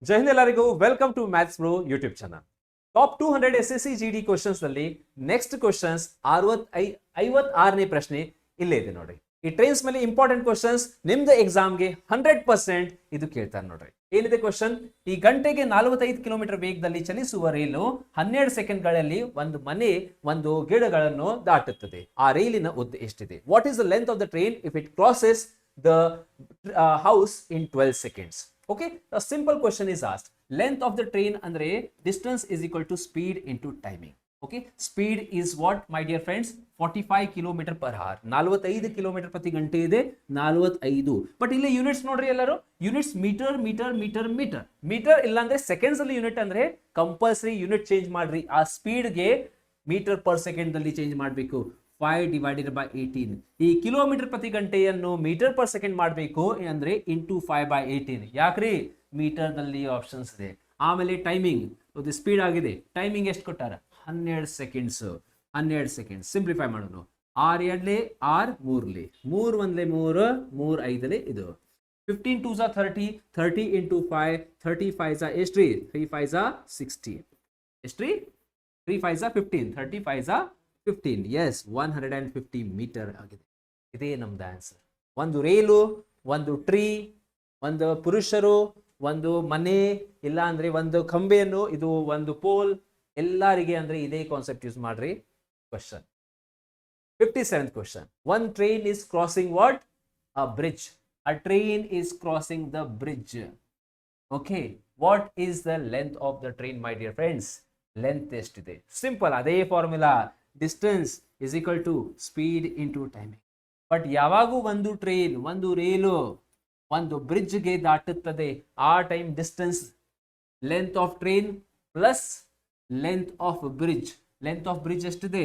ಜೈ ಹಿಂದ್ ಎಲ್ಲರಿಗೂ welcome to maths bro YouTube channel. Top 200 SSC GD questions ನಲ್ಲಿ next questions 56ನೇ ಪ್ರಶ್ನೆ ಇಲ್ಲೇ ಇದೆ ನೋಡಿ. ಈ ಟ್ರೈನ್ಸ್ ಮೇಲೆ ಇಂಪಾರ್ಟೆಂಟ್ ಕ್ವಶನ್ಸ್ ನಿಮ್ದು ಎಕ್ಸಾಮ್ಗೆ 100% ಇದು ಕೇಳ್ತಾರೆ ನೋಡ್ರಿ. ಏನಿದೆ ಕ್ವಶನ್? ಈ ಗಂಟೆಗೆ 45 ಕಿಲೋಮೀಟರ್ ವೇಗದಲ್ಲಿ ಚಲಿಸುವ ರೈಲು 12 ಸೆಕೆಂಡ್ಗಳಲ್ಲಿ ಒಂದು ಮನೆ ಒಂದು ಗಿಡಗಳನ್ನು ದಾಟುತ್ತದೆ. ಆ ರೈಲಿನ ಉದ್ದ ಎಷ್ಟಿದೆ? What is the length of the train if it crosses the house in 12 seconds? Okay, a simple question is asked. Length of the train andre distance is equal to speed into timing. Okay, speed is what, my dear friends? 45 km per hour. 45 km ಪ್ರತಿ ಗಂಟೆ ಇದೆ, 45. But ಇಲ್ಲಿ units ನೋಡ್ರಿ ಎಲ್ಲರೂ. Units metre metre metre metre metre ಇಲ್ಲ ಅಂದ್ರೆ seconds ಅಲ್ಲಿ unit ಅಂದ್ರೆ ಕಂಪಲ್ಸರಿ ಯೂನಿಟ್ ಚೇಂಜ್ ಮಾಡ್ರಿ. ಆ ಸ್ಪೀಡ್ಗೆ ಮೀಟರ್ ಪರ್ ಸೆಕೆಂಡ್ ಅಲ್ಲಿ ಚೇಂಜ್ ಮಾಡಬೇಕು. 5 ಡಿವೈಡೆಡ್ ಬೈ 18. ಈ ಕಿಲೋಮೀಟರ್ ಪ್ರತಿ ಗಂಟೆಯನ್ನು ಮೀಟರ್ ಪರ್ ಸೆಕೆಂಡ್ ಮಾಡಬೇಕು ಅಂದ್ರೆ ಇಂಟು 5/18. ಯಾಕ್ರಿ? ಮೀಟರ್ ನಲ್ಲಿ ಆಪ್ಷನ್ಸ್ ಇದೆ. ಆಮೇಲೆ ಟೈಮಿಂಗ್, ಇದು ಸ್ಪೀಡ್ ಆಗಿದೆ. ಟೈಮಿಂಗ್ ಎಷ್ಟು ಕೊಟ್ಟಾರ? 12 ಸೆಕೆಂಡ್ಸ್. 12 ಸೆಕೆಂಡ್ ಸಿಂಪ್ಲಿಫೈ ಮಾಡೋಣ. 6 2 6 3 3 1 3 3 5 ಇದು 15 2 30 30 into 5 35 ಎಷ್ಟ್ರಿ? 3 5 16 ಎಷ್ಟ್ರಿ? 3 5 15 35 15. ಎಸ್, 150 ಮೀಟರ್ ಆಗಿದೆ. ಇದೇ ನಮ್ದು ಆನ್ಸರ್. ಒಂದು ರೈಲು, ಒಂದು ಟ್ರೀ, ಒಂದು ಪುರುಷರು, ಒಂದು ಮನೆ, ಇಲ್ಲ ಅಂದ್ರೆ ಒಂದು ಕಂಬೆಯನ್ನು, ಇದು ಒಂದು ಪೋಲ್, ಎಲ್ಲರಿಗೆ ಅಂದ್ರೆ ಇದೇ ಕಾನ್ಸೆಪ್ಟ್ ಯೂಸ್ ಮಾಡ್ರಿ. ಕ್ವಶನ್ 57th ಕ್ವಶನ್. One train is crossing what? A bridge. A train is crossing the bridge. Okay, what is the length of the train, my dear friends? Length ಎಷ್ಟಿದೆ? ಸಿಂಪಲ್, ಅದೇ formula. Distance is equal to speed into timing. But ಯಾವಾಗೂ ಒಂದು train, ಒಂದು ರೈಲು ಒಂದು ಬ್ರಿಡ್ಜ್ಗೆ ದಾಟುತ್ತದೆ, ಆ time distance length of train plus length of bridge. Length of bridge ಎಷ್ಟಿದೆ?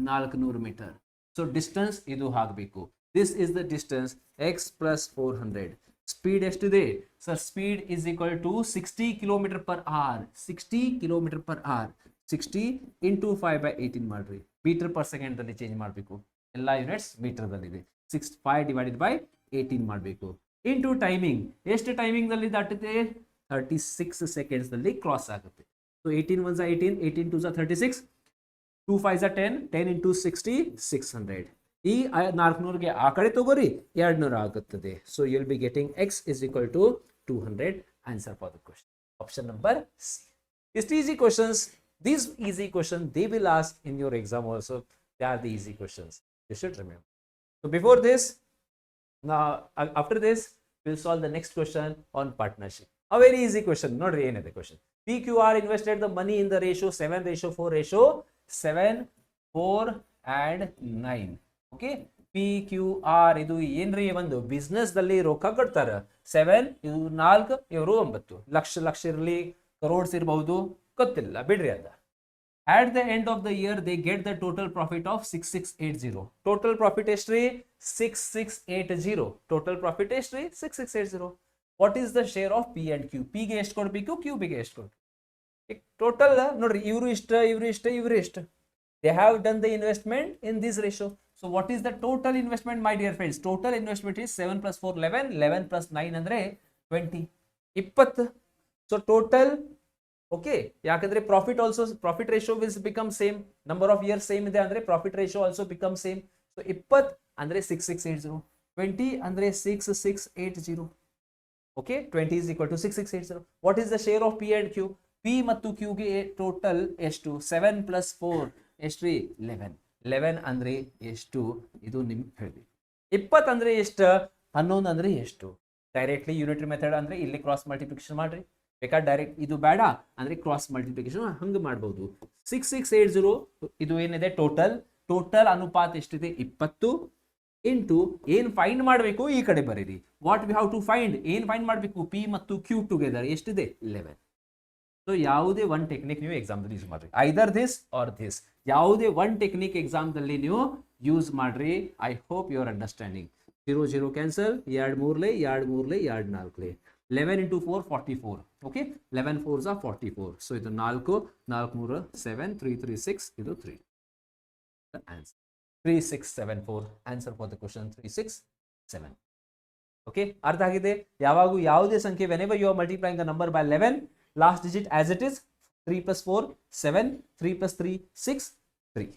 400 ಮೀಟರ್. ಸೊ ಡಿಸ್ಟೆನ್ಸ್ ಇದು ಆಗಬೇಕು. This is the distance X plus 400. Speed ಎಷ್ಟಿದೆ sir? Speed is equal to 60 kilometre per hour. 60 kilometre per hour. 60 into 5/18 ಮಾಡ್ರಿ. Metre per second ಅಲ್ಲಿ change ಮಾಡಬೇಕು. ಎಲ್ಲ units metre ದಲ್ಲಿದೆ. 5 divided by 18 ಮಾಡಬೇಕು. ಇಂಟು ಟೈಮಿಂಗ್, ಎಷ್ಟು ಟೈಮಿಂಗ್ ದಲ್ಲಿ ದಾಟುತ್ತೆ? 36 ಸೆಕೆಂಡ್ಸ್ ನಲ್ಲಿ ಕ್ರಾಸ್ ಆಗುತ್ತೆ. So 18 1 18, 18 2 36, 2 5 10, 10 into 60 600. ಈ 400ಗೆ ಆ ಕಡೆ ತಗೋರಿ, 200 ಆಗುತ್ತದೆ. So you will be getting x is equal to 200. Answer for the question option number C. It's easy questions. These easy questions they will ask in your exam also. They are the easy questions. You should remember. So before this, now after this, we'll solve the next question on partnership. A very easy question. Not really the question. PQR invested the money in the ratio 7:4 ratio 7 4 and 9. Okay. PQR ಇದು ಏನ್ರಿ? ಒಂದು business ದಲ್ಲಿ ರೊಕ್ಕ ಕೊಡ್ತಾರ. 7 ಇದು 4 ಇವರು 9 ಲಕ್ಷ ಇರಲಿ, crores ಇರಬಹುದು, ಗೊತ್ತಿಲ್ಲ ಬಿಡ್ರಿ ಅದ. At the end of the year they get the total profit of 6680. Total profit ಎಷ್ಟ್ರಿ? 6680. Total profit ಎಷ್ಟ್ರಿ? 6680. What is the share of P and Q? P ಗೆ ಎಷ್ಟು ಕೊಡ್ಬೇಕು, Q ಗೆ ಎಷ್ಟು ಕೊಡ್ಬೇಕು? ಟೋಟಲ್ ನೋಡ್ರಿ, ಇವರು ಇಷ್ಟ, ಇವರು ಇಷ್ಟ, ಇವರು ಇಷ್ಟ. They have done the investment in this ratio. So what is the total investment, my dear friends? Total investment is 7 plus 4 11, 11 plus 9 ಅಂದ್ರೆ 20 20. So total, okay, ಯಾಕಂದ್ರೆ profit also, profit ratio will become same. Number of years same ಇದೆ ಅಂದ್ರೆ profit ratio also become same. So 20 ಅಂದ್ರೆ 6680, 20 ಅಂದ್ರೆ 6680. Okay, 20 is equal to 6680. What is the share of P and Q? P ಮತ್ತು Q ಗೆ total ಎಷ್ಟು? 7 plus 4 ಎಷ್ಟ್ರಿ? 11. 11 ಅಂದ್ರೆ ಎಷ್ಟು? ಇದು ನಿಮ್ಗೆ ಹೇಳಿ. 20 ಅಂದ್ರೆ ಎಷ್ಟು? 11 ಅಂದ್ರೆ ಎಷ್ಟು? ಡೈರೆಕ್ಟ್ಲಿ ಯೂನಿಟರಿ ಮೆಥಡ್ ಅಂದ್ರೆ ಇಲ್ಲಿ ಕ್ರಾಸ್ ಮಲ್ಟಿಪ್ಲಿಕೇಶನ್ ಮಾಡ್ರಿ. ಬೇಕಾದ್ರೆ ಡೈರೆಕ್ಟ್ ಇದು ಬೇಡ ಅಂದ್ರೆ ಕ್ರಾಸ್ ಮಲ್ಟಿಪ್ಲಿಕೇಶನ್ ಹಂಗೆ ಮಾಡ್ಬೋದು. 6680 ಇದು ಏನಿದೆ ಟೋಟಲ್. ಟೋಟಲ್ ಅನುಪಾತ ಎಷ್ಟಿದೆ? 20 ಇಂಟು ಏನ್ ಫೈಂಡ್ ಮಾಡಬೇಕು ಈ ಕಡೆ ಬರೀರಿ. What we have to find? ಏನ್ ಫೈಂಡ್ ಮಾಡಬೇಕು? ಪಿ ಮತ್ತು ಕ್ಯೂ ಟುಗೆದರ್ ಎಷ್ಟಿದೆ? 11. ಸೊ ಯಾವುದೇ ಒನ್ ಟೆಕ್ನಿಕ್ ನೀವು ಎಕ್ಸಾಮ್ ದಲ್ಲಿ ಯೂಸ್ ಮಾಡ್ರಿ. Either this or this. ಯಾವುದೇ ಒನ್ ಟೆಕ್ನಿಕ್ ಎಕ್ಸಾಮ್ ದಲ್ಲಿ ನೀವು ಯೂಸ್ ಮಾಡ್ರಿ. I hope you are understanding. 0 0 cancel, 2 3 2 3 2 4. 11 into 4 44. Okay, 11 4s are 44. So ಇದು 4 4 3 7 3 3 6 ಇದು 3. The answer 3674. Answer for the question 367. ಓಕೆ, ಅರ್ಥ ಆಗಿದೆ? ಯಾವಾಗೂ ಯಾವುದೇ ಸಂಖ್ಯೆ whenever you are multiplying the number by 11, last digit as it is 3 plus 4 7, 3 plus 3 6, 3.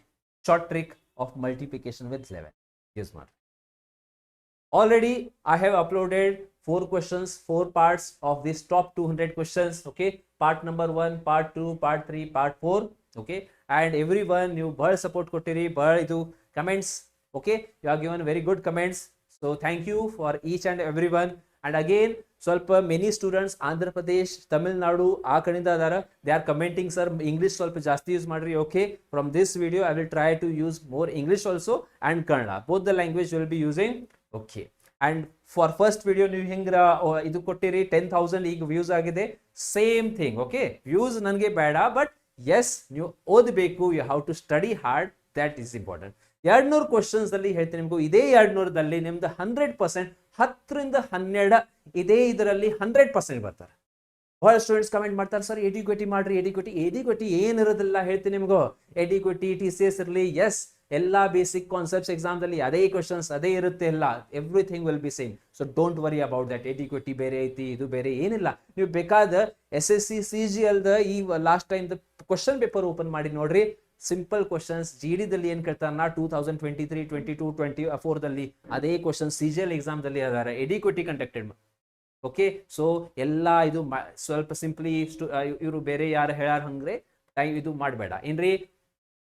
Short trick of multiplication with 11. Use ಮಾಡಿ. Already I have uploaded 4 questions, 4 parts of this top 200 questions. Okay, part number 1, part 2, part 3, part 4. Okay, and everyone you bhal support kottiri, bhal idu comments. Okay, you have given very good comments, so thank you for each and everyone. And again, ಸ್ವಲ್ಪ many students Andhra Pradesh, Tamil Nadu ಆ ಕಡೆಯಿಂದ ಅದಾರ. They are commenting sir English ಸ್ವಲ್ಪ ಜಾಸ್ತಿ use ಮಾಡ್ರಿ. Okay, from this video I will try to use more English also and Kannada, both the language will be using. Okay, and for first video ನೀವು ಹಿಂಗ ಇದು ಕೊಟ್ಟಿರಿ 10,000 ಈಗ ವ್ಯೂಸ್ ಆಗಿದೆ. Same thing. Okay, views ನನಗೆ ಬೇಡ, ಬಟ್ ಎಸ್ ನೀವು ಓದಬೇಕು, you have to study hard, that is important. 200 questions ಅಲ್ಲಿ ಹೇಳ್ತೀನಿ ನಿಮಗೂ, ಇದೇ 200ದಲ್ಲಿ ನಿಮ್ದು 100%, 10ರಿಂದ 12 ಇದೇ ಇದರಲ್ಲಿ 100% ಬರ್ತಾರೆ. ಬಹಳ ಸ್ಟೂಡೆಂಟ್ಸ್ ಕಮೆಂಟ್ ಮಾಡ್ತಾರೆ, ಸರ್ ಎಡಿಕ್ವಿಟಿ ಮಾಡ್ರಿ, ಎಡಿಕ್ವಿಟಿ ಏನಿರೋದಿಲ್ಲ ಹೇಳ್ತೀನಿ ನಿಮಗೂ. ಎಡಿಕ್ವಿಟಿ TCS ಇರಲಿ, ಎಸ್ ಎಲ್ಲಾ ಬೇಸಿಕ್ ಕಾನ್ಸೆಪ್ಟ್ಸ್ ಎಕ್ಸಾಮ್ದಲ್ಲಿ ಅದೇ ಕ್ವಶನ್ಸ್ ಅದೇ ಇರುತ್ತೆ, ಎಲ್ಲ everything will be same. So don't worry about that. ಎಡಿಕ್ವಿಟಿ ಬೇರೆ ಐತಿ, ಇದು ಬೇರೆ ಏನಿಲ್ಲ. ನೀವು ಬೇಕಾದ SSC CGL ಈ last time question paper open ಮಾಡಿ ನೋಡ್ರಿ. ಸಿಂಪಲ್ ಕ್ವಶನ್ಸ್ GD ದಲ್ಲಿ ಏನ್ ಕೇಳ್ತಾರ 2023, 22, 24 ದಲ್ಲಿ ಅದೇ ಕ್ವಶನ್ CGL ಎಕ್ಸಾಮ್ ದಲ್ಲಿ ಅದಾರ, ಎಡಿಕ್ವಿಟಿ ಕಂಡಕ್ಟೆಡ್. ಓಕೆ, ಸೊ ಎಲ್ಲ ಇದು ಸ್ವಲ್ಪ ಸಿಂಪ್ಲಿ ಇವರು ಬೇರೆ ಯಾರು ಹೇಳಾರ ಹಂಗ್ರೆ ಟೈಮ್ ಇದು ಮಾಡಬೇಡ ಏನ್ರಿ,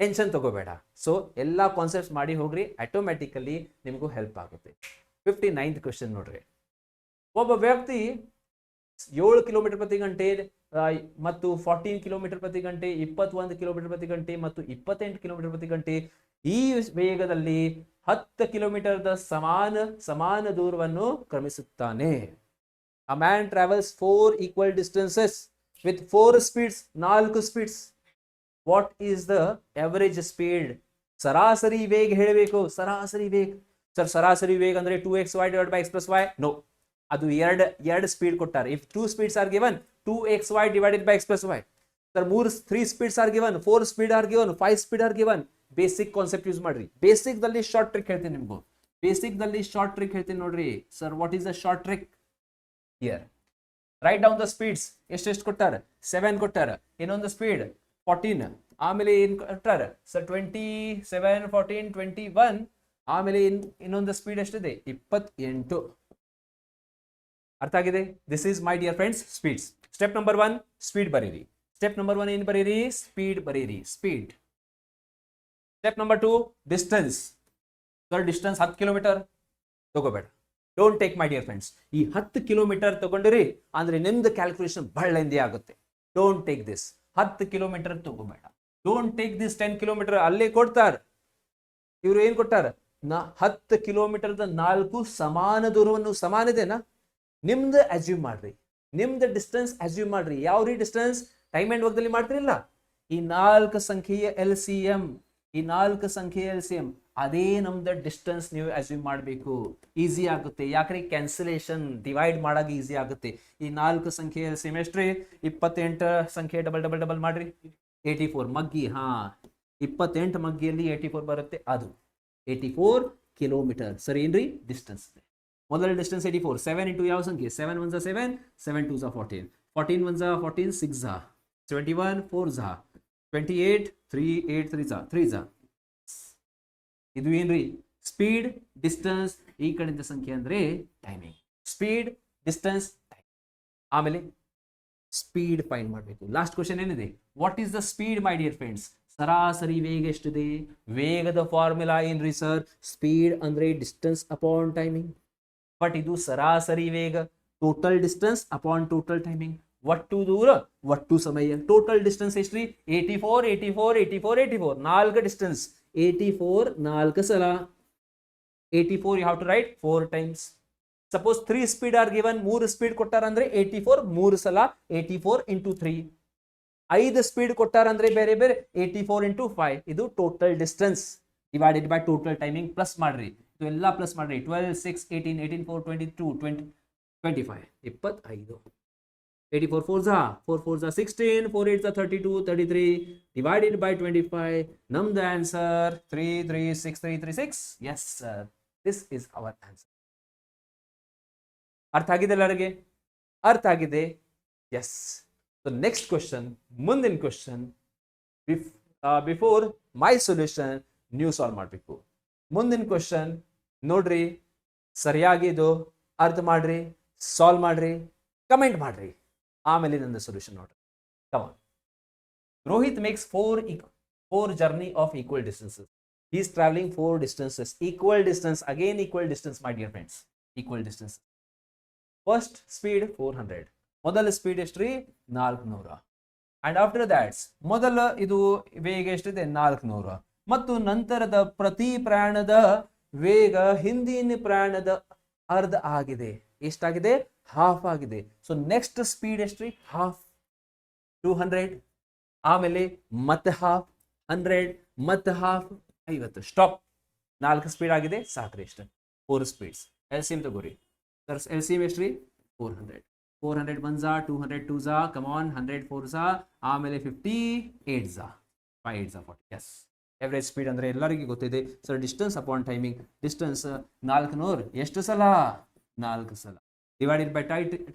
ಟೆನ್ಷನ್ ತಗೋಬೇಡ. ಸೊ ಎಲ್ಲ ಕಾನ್ಸೆಪ್ಟ್ಸ್ ಮಾಡಿ ಹೋಗ್ರಿ, ಆಟೋಮ್ಯಾಟಿಕಲಿ ನಿಮಗೂ ಹೆಲ್ಪ್ ಆಗುತ್ತೆ. 59th ಕ್ವಶನ್ ನೋಡ್ರಿ. ಒಬ್ಬ ವ್ಯಕ್ತಿ 7 ಕಿಲೋಮೀಟರ್ ಪ್ರತಿ ಗಂಟೆ ಮತ್ತು 14 ಕಿಲೋಮೀಟರ್ ಪ್ರತಿ ಗಂಟೆ, 21 ಕಿಲೋಮೀಟರ್ ಪ್ರತಿ ಗಂಟೆ ಮತ್ತು 28 ಕಿಲೋಮೀಟರ್ ಪ್ರತಿ ಗಂಟೆ ಈ ವೇಗದಲ್ಲಿ 10 ಕಿಲೋಮೀಟರ್ ಸಮಾನ ದೂರವನ್ನು ಕ್ರಮಿಸುತ್ತಾನೆ. A man travels 4 equal distances with 4 speeds, 4 speeds. What is the average speed? ಸರಾಸರಿ ವೇಗ ಹೇಳಬೇಕು. ಸರಾಸರಿ ವೇಗ ಸರ್, ಸರಾಸರಿ ವೇಗ ಅಂದ್ರೆ 2xy divided by x plus y. No, ಅದು ಎರಡು speed ಕೊಟ್ಟಾರೆ. If 2 speeds are given, 2xy divided by x plus y. Sir 3 speeds are given, 4 speed are given, 5 speed are given. Basic concept use ಮಾಡ್ರಿ. Basic ದಲ್ಲಿ short trick ಹೇಳ್ತೀನಿ ನಿಮ್ಗೂ. Basic ದಲ್ಲಿ short trick ಹೇಳ್ತೀನಿ ನೋಡ್ರಿ. Sir what is the short trick? Here, write down the speeds. ಎಷ್ಟು ಕೊಟ್ಟಾರ? 7 ಕೊಟ್ಟಾರ. ಇನ್ನೊಂದು ಸ್ಪೀಡ್ 14. ಆಮೇಲೆ ಏನ್ ಕೊಟ್ಟಾರ ಸರ್? 27, 14, 21. ಆಮೇಲೆ ಇನ್ನೊಂದು ಸ್ಪೀಡ್ ಎಷ್ಟಿದೆ? 28. ಅರ್ಥ ಆಗಿದೆ? This is my dear friends speeds. Step number 1 speed ಬರೀರಿ. ಸ್ಟೆಪ್ ನಂಬರ್ 1 ಏನ್ ಬರೀರಿ? ಸ್ಪೀಡ್ ಬರೀರಿ, speed. Step number 2 distance. Sir distance 10 kilometre ತಗೋಬೇಡ. Don't take my dear friends. ಈ 10 ಕಿಲೋಮೀಟರ್ ತಗೊಂಡಿರಿ ಅಂದ್ರೆ ನಿಮ್ದು ಕ್ಯಾಲ್ಕುಲೇಷನ್ ಬಹಳ ಲೆಂದಿ ಆಗುತ್ತೆ. Don't take this. 10 ಕಿಲೋಮೀಟರ್ ತಗೋಬೇಡ. Don't take this 10 kilometre. ಅಲ್ಲೇ ಕೊಡ್ತಾರ ಇವ್ರು, ಏನ್ ಕೊಟ್ಟಾರ? 10 ಕಿಲೋಮೀಟರ್ದ 4 ಸಮಾನ ದೂರವನ್ನು, ಸಮಾನ ಇದೆನಾ ನಿಮ್ದು ಅಸ್ಯೂಮ್ ಮಾಡ್ರಿ. ನಿಮ್ದು ಡಿಸ್ಟೆನ್ಸ್ ಅಸ್ಯೂಮ್ ಮಾಡ್ರಿ. ಯಾವ್ರಿ ಡಿಸ್ಟೆನ್ಸ್? ಟೈಮ್ ಅಂಡ್ ವರ್ಕ್ದಲ್ಲಿ ಮಾಡ್ತಿರಲ್ಲ, ಈ 4 ಸಂಖ್ಯೆಯ LCM, ಈ 4 ಸಂಖ್ಯೆಯ LCM ಅದೇ ನಮ್ದು ಡಿಸ್ಟೆನ್ಸ್ ನೀವು ಅಸ್ಯೂಮ್ ಮಾಡಬೇಕು. ಈಸಿ ಆಗುತ್ತೆ. ಯಾಕ್ರಿ? ಕ್ಯಾನ್ಸಲೇಷನ್ ಡಿವೈಡ್ ಮಾಡಾಗ ಈಸಿ ಆಗುತ್ತೆ. ಈ 4 ಸಂಖ್ಯೆ LCM ಎಷ್ಟ್ರಿ? 28 ಸಂಖ್ಯೆ ಡಬಲ್ ಮಾಡ್ರಿ, 84 ಮಗ್ಗಿ. 28 ಮಗ್ಗಿಯಲ್ಲಿ 84 ಬರುತ್ತೆ, ಅದು 84 ಕಿಲೋಮೀಟರ್. ಸರಿ ಏನ್ರಿ? ಡಿಸ್ಟೆನ್ಸ್. ಮೊದಲ ಡಿಸ್ಟೆನ್ಸ್ 84. 7 ಇಂಟು ಯಾವ ಸಂಖ್ಯೆ? 7 1 7, 7 2 14, 14 1 14, 6 21, 4 28, 3 8 3 ಇದು ಏನ್ರಿ? Speed, distance. ಈ ಕಡೆಯಿಂದ ಸಂಖ್ಯೆ ಅಂದ್ರೆ ಟೈಮಿಂಗ್. Speed, distance, time. ಆಮೇಲೆ ಸ್ಪೀಡ್ ಫೈಂಡ್ ಮಾಡಬೇಕು. ಲಾಸ್ಟ್ ಕ್ವಶನ್ ಏನಿದೆ? What is the speed my dear friends? ಸರಾಸರಿ ವೇಗ ಎಷ್ಟಿದೆ? ವೇಗದ ಫಾರ್ಮುಲಾ ಏನ್ರಿ ಸರ್? ಸ್ಪೀಡ್ ಅಂದ್ರೆ ಡಿಸ್ಟೆನ್ಸ್ ಅಪಾನ್ ಟೈಮಿಂಗ್. ಬಟ್ ಇದು ಸರಾಸರಿ ವೇಗ, total distance upon total timing. ಒಟ್ಟು ದೂರ, ಒಟ್ಟು ಸಮಯ. ಟೋಟಲ್ ಡಿಸ್ಟೆನ್ಸ್ ಎಷ್ಟ್ರಿ? 84, 84, 84, 84. 4 ಡಿಸ್ಟೆನ್ಸ್. 84 4 ಸಲ. 84 you have to write 4 times. Suppose 3 speed are given, 3 speed ಕೊಟ್ಟಾರ ಅಂದ್ರೆ 84 3 ಸಲ, 84 into 3. 5 ಸ್ಪೀಡ್ ಕೊಟ್ಟಾರ ಅಂದ್ರೆ ಬೇರೆ ಬೇರೆ, 84 into 5. ಇದು total distance divided by total timing. Plus ಮಾಡ್ರಿ, ಇದು ಎಲ್ಲ ಪ್ಲಸ್ ಮಾಡ್ರಿ. 12 6 18 18 4 22 20 25 25. 84 4 4 4 16, 4 8 32, 33 divided by 25. Number answer 33636. Yes sir, this is our answer. ಅರ್ಥ ಆಗಿದೆ ಎಲ್ಲರಿಗೆ? ಅರ್ಥ ಆಗಿದೆ? ಎಸ್. ಸೊ ನೆಕ್ಸ್ಟ್ ಕ್ವಶನ್, ಮುಂದಿನ ಕ್ವಶನ್. ಬಿಫೋರ್ ಮೈ ಸೊಲ್ಯೂಷನ್ ನೀವು ಸಾಲ್ವ್ ಮಾಡಬೇಕು. ಮುಂದಿನ ಕ್ವಶನ್ ನೋಡ್ರಿ, ಸರಿಯಾಗಿ ಇದು ಅರ್ಥ ಮಾಡ್ರಿ, ಸಾಲ್ವ್ ಮಾಡ್ರಿ, ಕಮೆಂಟ್ ಮಾಡ್ರಿ, ಆಮೇಲೆ ನಂದು ಸೊಲ್ಯೂಷನ್ ನೋಡ್ರಿ. Come on. Rohit makes four journey of equal distances. He is traveling 4 distances. Equal distance, again equal distance, my dear friends. Equal distance. First speed 400. ಮೊದಲ ಸ್ಪೀಡ್ ಎಷ್ಟ್ರಿ? 400. ಅಂಡ್ ಆಫ್ಟರ್ ದ್ಯಾಟ್ಸ್ ಮೊದಲ ಇದು ವೇಗ ಎಷ್ಟಿದೆ? 400. ಮತ್ತು ನಂತರದ ಪ್ರತಿ ಪ್ರಯಾಣದ ವೇಗ ಹಿಂದಿನ ಪ್ರಯಾಣದ ಅರ್ಧ ಆಗಿದೆ. ಎಷ್ಟಾಗಿದೆ? ಹಾಫ್ ಆಗಿದೆ. ಸೊ ನೆಕ್ಸ್ಟ್ ಸ್ಪೀಡ್ ಎಷ್ಟ್ರಿ? ಹಾಫ್, 200. ಆಮೇಲೆ ಮತ್ತೆ ಹಾಫ್, 100, ಮತ್ತೆ ಹಾಫ್, 50. ಸ್ಟಾಪ್. 4 ಸ್ಪೀಡ್ ಆಗಿದೆ, ಸಾಕ್ರಿ. ಇಷ್ಟ 4 ಸ್ಪೀಡ್ಸ್. ಎಲ್ಸಿಎಂ ತಗೋರಿ ಸರ್. ಎಲ್ಸಿಎಂ ಎಷ್ಟ್ರಿ? 400. 400 1 ಝಾ, 200 2 ಝಾ, ಕಮಾನ್, 100 4 ಝಾ, ಆಮೇಲೆ 50 8 ಝಾ, 5 8 ಝಾ 40. ಎಸ್, ಎವರೇಜ್ ಸ್ಪೀಡ್ ಅಂದ್ರೆ ಎಲ್ಲರಿಗೂ ಗೊತ್ತಿದೆ sir. Distance upon timing. Distance 400 ಎಷ್ಟು ಸಲ? 4 ಸಲ. Divided by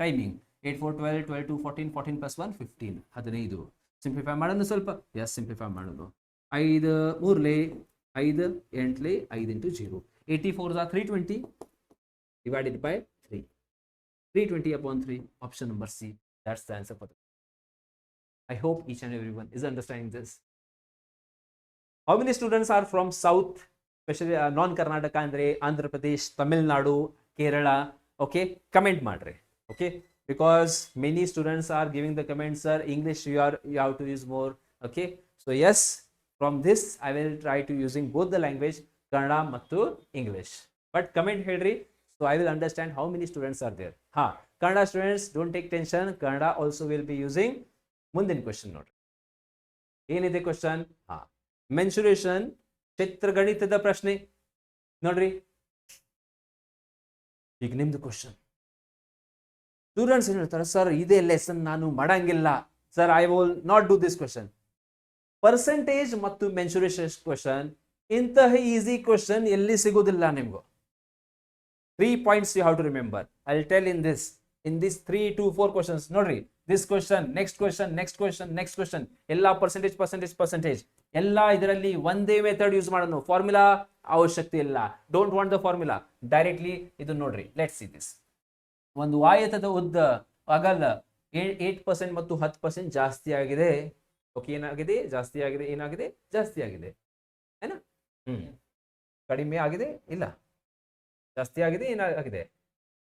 timing 8 4 12 12 2 14 14 plus 1 15 15. Simplify ಮಾಡೋಣ ಸ್ವಲ್ಪ. ಎಸ್, ಸಿಂಪ್ಲಿಫೈ ಮಾಡೋಣ. 5 3 5 8 5 into 0. 84 Jha 320 divided by 3. 320 upon 3. Option number C. That's the answer for the. I hope each and everyone is understanding this. How many students are from South, especially non-Karnataka andre Andhra Pradesh, Tamil Nadu, Kerala? Okay, comment madre. Okay, because many students are giving the comments, sir, English you have to use more. Okay, so yes, from this I will try to using both the language, Kannada mattu English. But comment ಹೇಳ್ರಿ, so I will understand how many students are there. Ha, Kannada students, don't take tension. Kannada also will be using. ಮುಂದಿನ question ನೋಡ್ರಿ, ಏನಿದೆ question? ಹಾ, mensuration, ಕ್ಷೇತ್ರಗಣಿತದ ಪ್ರಶ್ನೆ ನೋಡ್ರಿ. ಈಗ ನಿಮ್ದು question. Students ಏನ್ ಹೇಳ್ತಾರೆ, ಸರ್ ಇದೇ ಲೆಸನ್ ನಾನು ಮಾಡಂಗಿಲ್ಲ sir, I will not do this question. Percentage ಮತ್ತು ಮೆನ್ಸುರೇಷನ್ ಕ್ವಶನ್, ಇಂತಹ ಈಸಿ ಕ್ವಶನ್ ಎಲ್ಲಿ ಸಿಗುವುದಿಲ್ಲ ನಿಮ್ಗೂ. 3 points you have to remember. I'll tell in this 3 to 4 questions. Nodri, this question, next question, next question, next question. Ella percentage. Ella idaralli ಒಂದೇ method use ಮಾಡೋಣ. Formula ಅವಶ್ಯಕತೆ ಇಲ್ಲ. Don't want the formula. Directly ಇದು ನೋಡ್ರಿ. Let's see this. ಒಂದು ಆಯತದ ಉದ್ದ ಅಗಲ 8% ಮತ್ತು 10% ಜಾಸ್ತಿ ಆಗಿದೆ. ಓಕೆ, ಏನಾಗಿದೆ? ಜಾಸ್ತಿ ಆಗಿದೆ. ಏನಾಗಿದೆ? ಜಾಸ್ತಿ ಆಗಿದೆ. ಏನಾ? ಕಡಿಮೆ ಆಗಿದೆ? ಇಲ್ಲ, ಜಾಸ್ತಿ ಆಗಿದೆ. ಏನಾಗಿದೆ?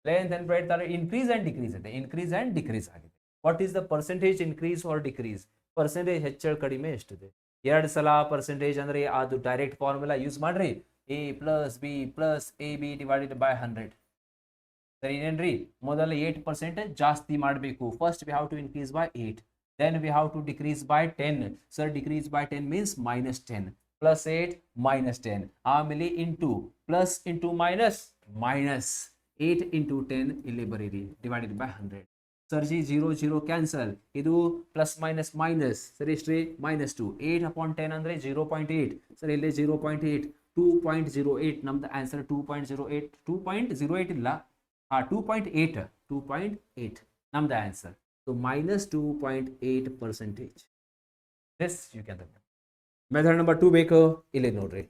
Length and breadth are increase and decrease ಇದೆ. ಇನ್ಕ್ರೀಸ್ ಅಂಡ್ ಡಿಕ್ರೀಸ್ ಆಗಿದೆ. What is the percentage increase or decrease? Percentage ಹೆಚ್ಚಳ ಕಡಿಮೆ ಎಷ್ಟಿದೆ? 2 ಸಲ ಪರ್ಸೆಂಟೇಜ್ ಅಂದ್ರೆ ಅದು ಡೈರೆಕ್ಟ್ ಫಾರ್ಮುಲಾ ಯೂಸ್ ಮಾಡ್ರಿ. A plus B plus AB divided by 100. ಸರಿ ಏನ್ರಿ? ಮೊದಲ 8% ಜಾಸ್ತಿ ಮಾಡಬೇಕು. First we have to increase by 8, then we have to decrease by 10. Sir decrease by 10 means -10, plus 8 -10, ಆಮೇಲೆ into, plus into minus, minus 8 into 10 ಇಲ್ಲಿ ಬರೀರಿ, divided by 100. ಸರ್ಜಿ 0 0 cancel. ಇದು ಪ್ಲಸ್ ಮೈನಸ್ ಮೈನಸ್, ಸರಿ ಎಷ್ಟ್ರಿ? -2. 8 upon 10 ಅಂದ್ರೆ 0.8. ಸರಿ, ಇಲ್ಲಿ 0.8, 2.08. ನಮ್ದು ಆನ್ಸರ್ 2.08. 2.08 ಇಲ್ಲ, 2.8 ನಮ್ದು answer. So -2.8%. This you can remember. Method number 2 ಬೇಕು? ಇಲ್ಲಿ ನೋಡ್ರಿ.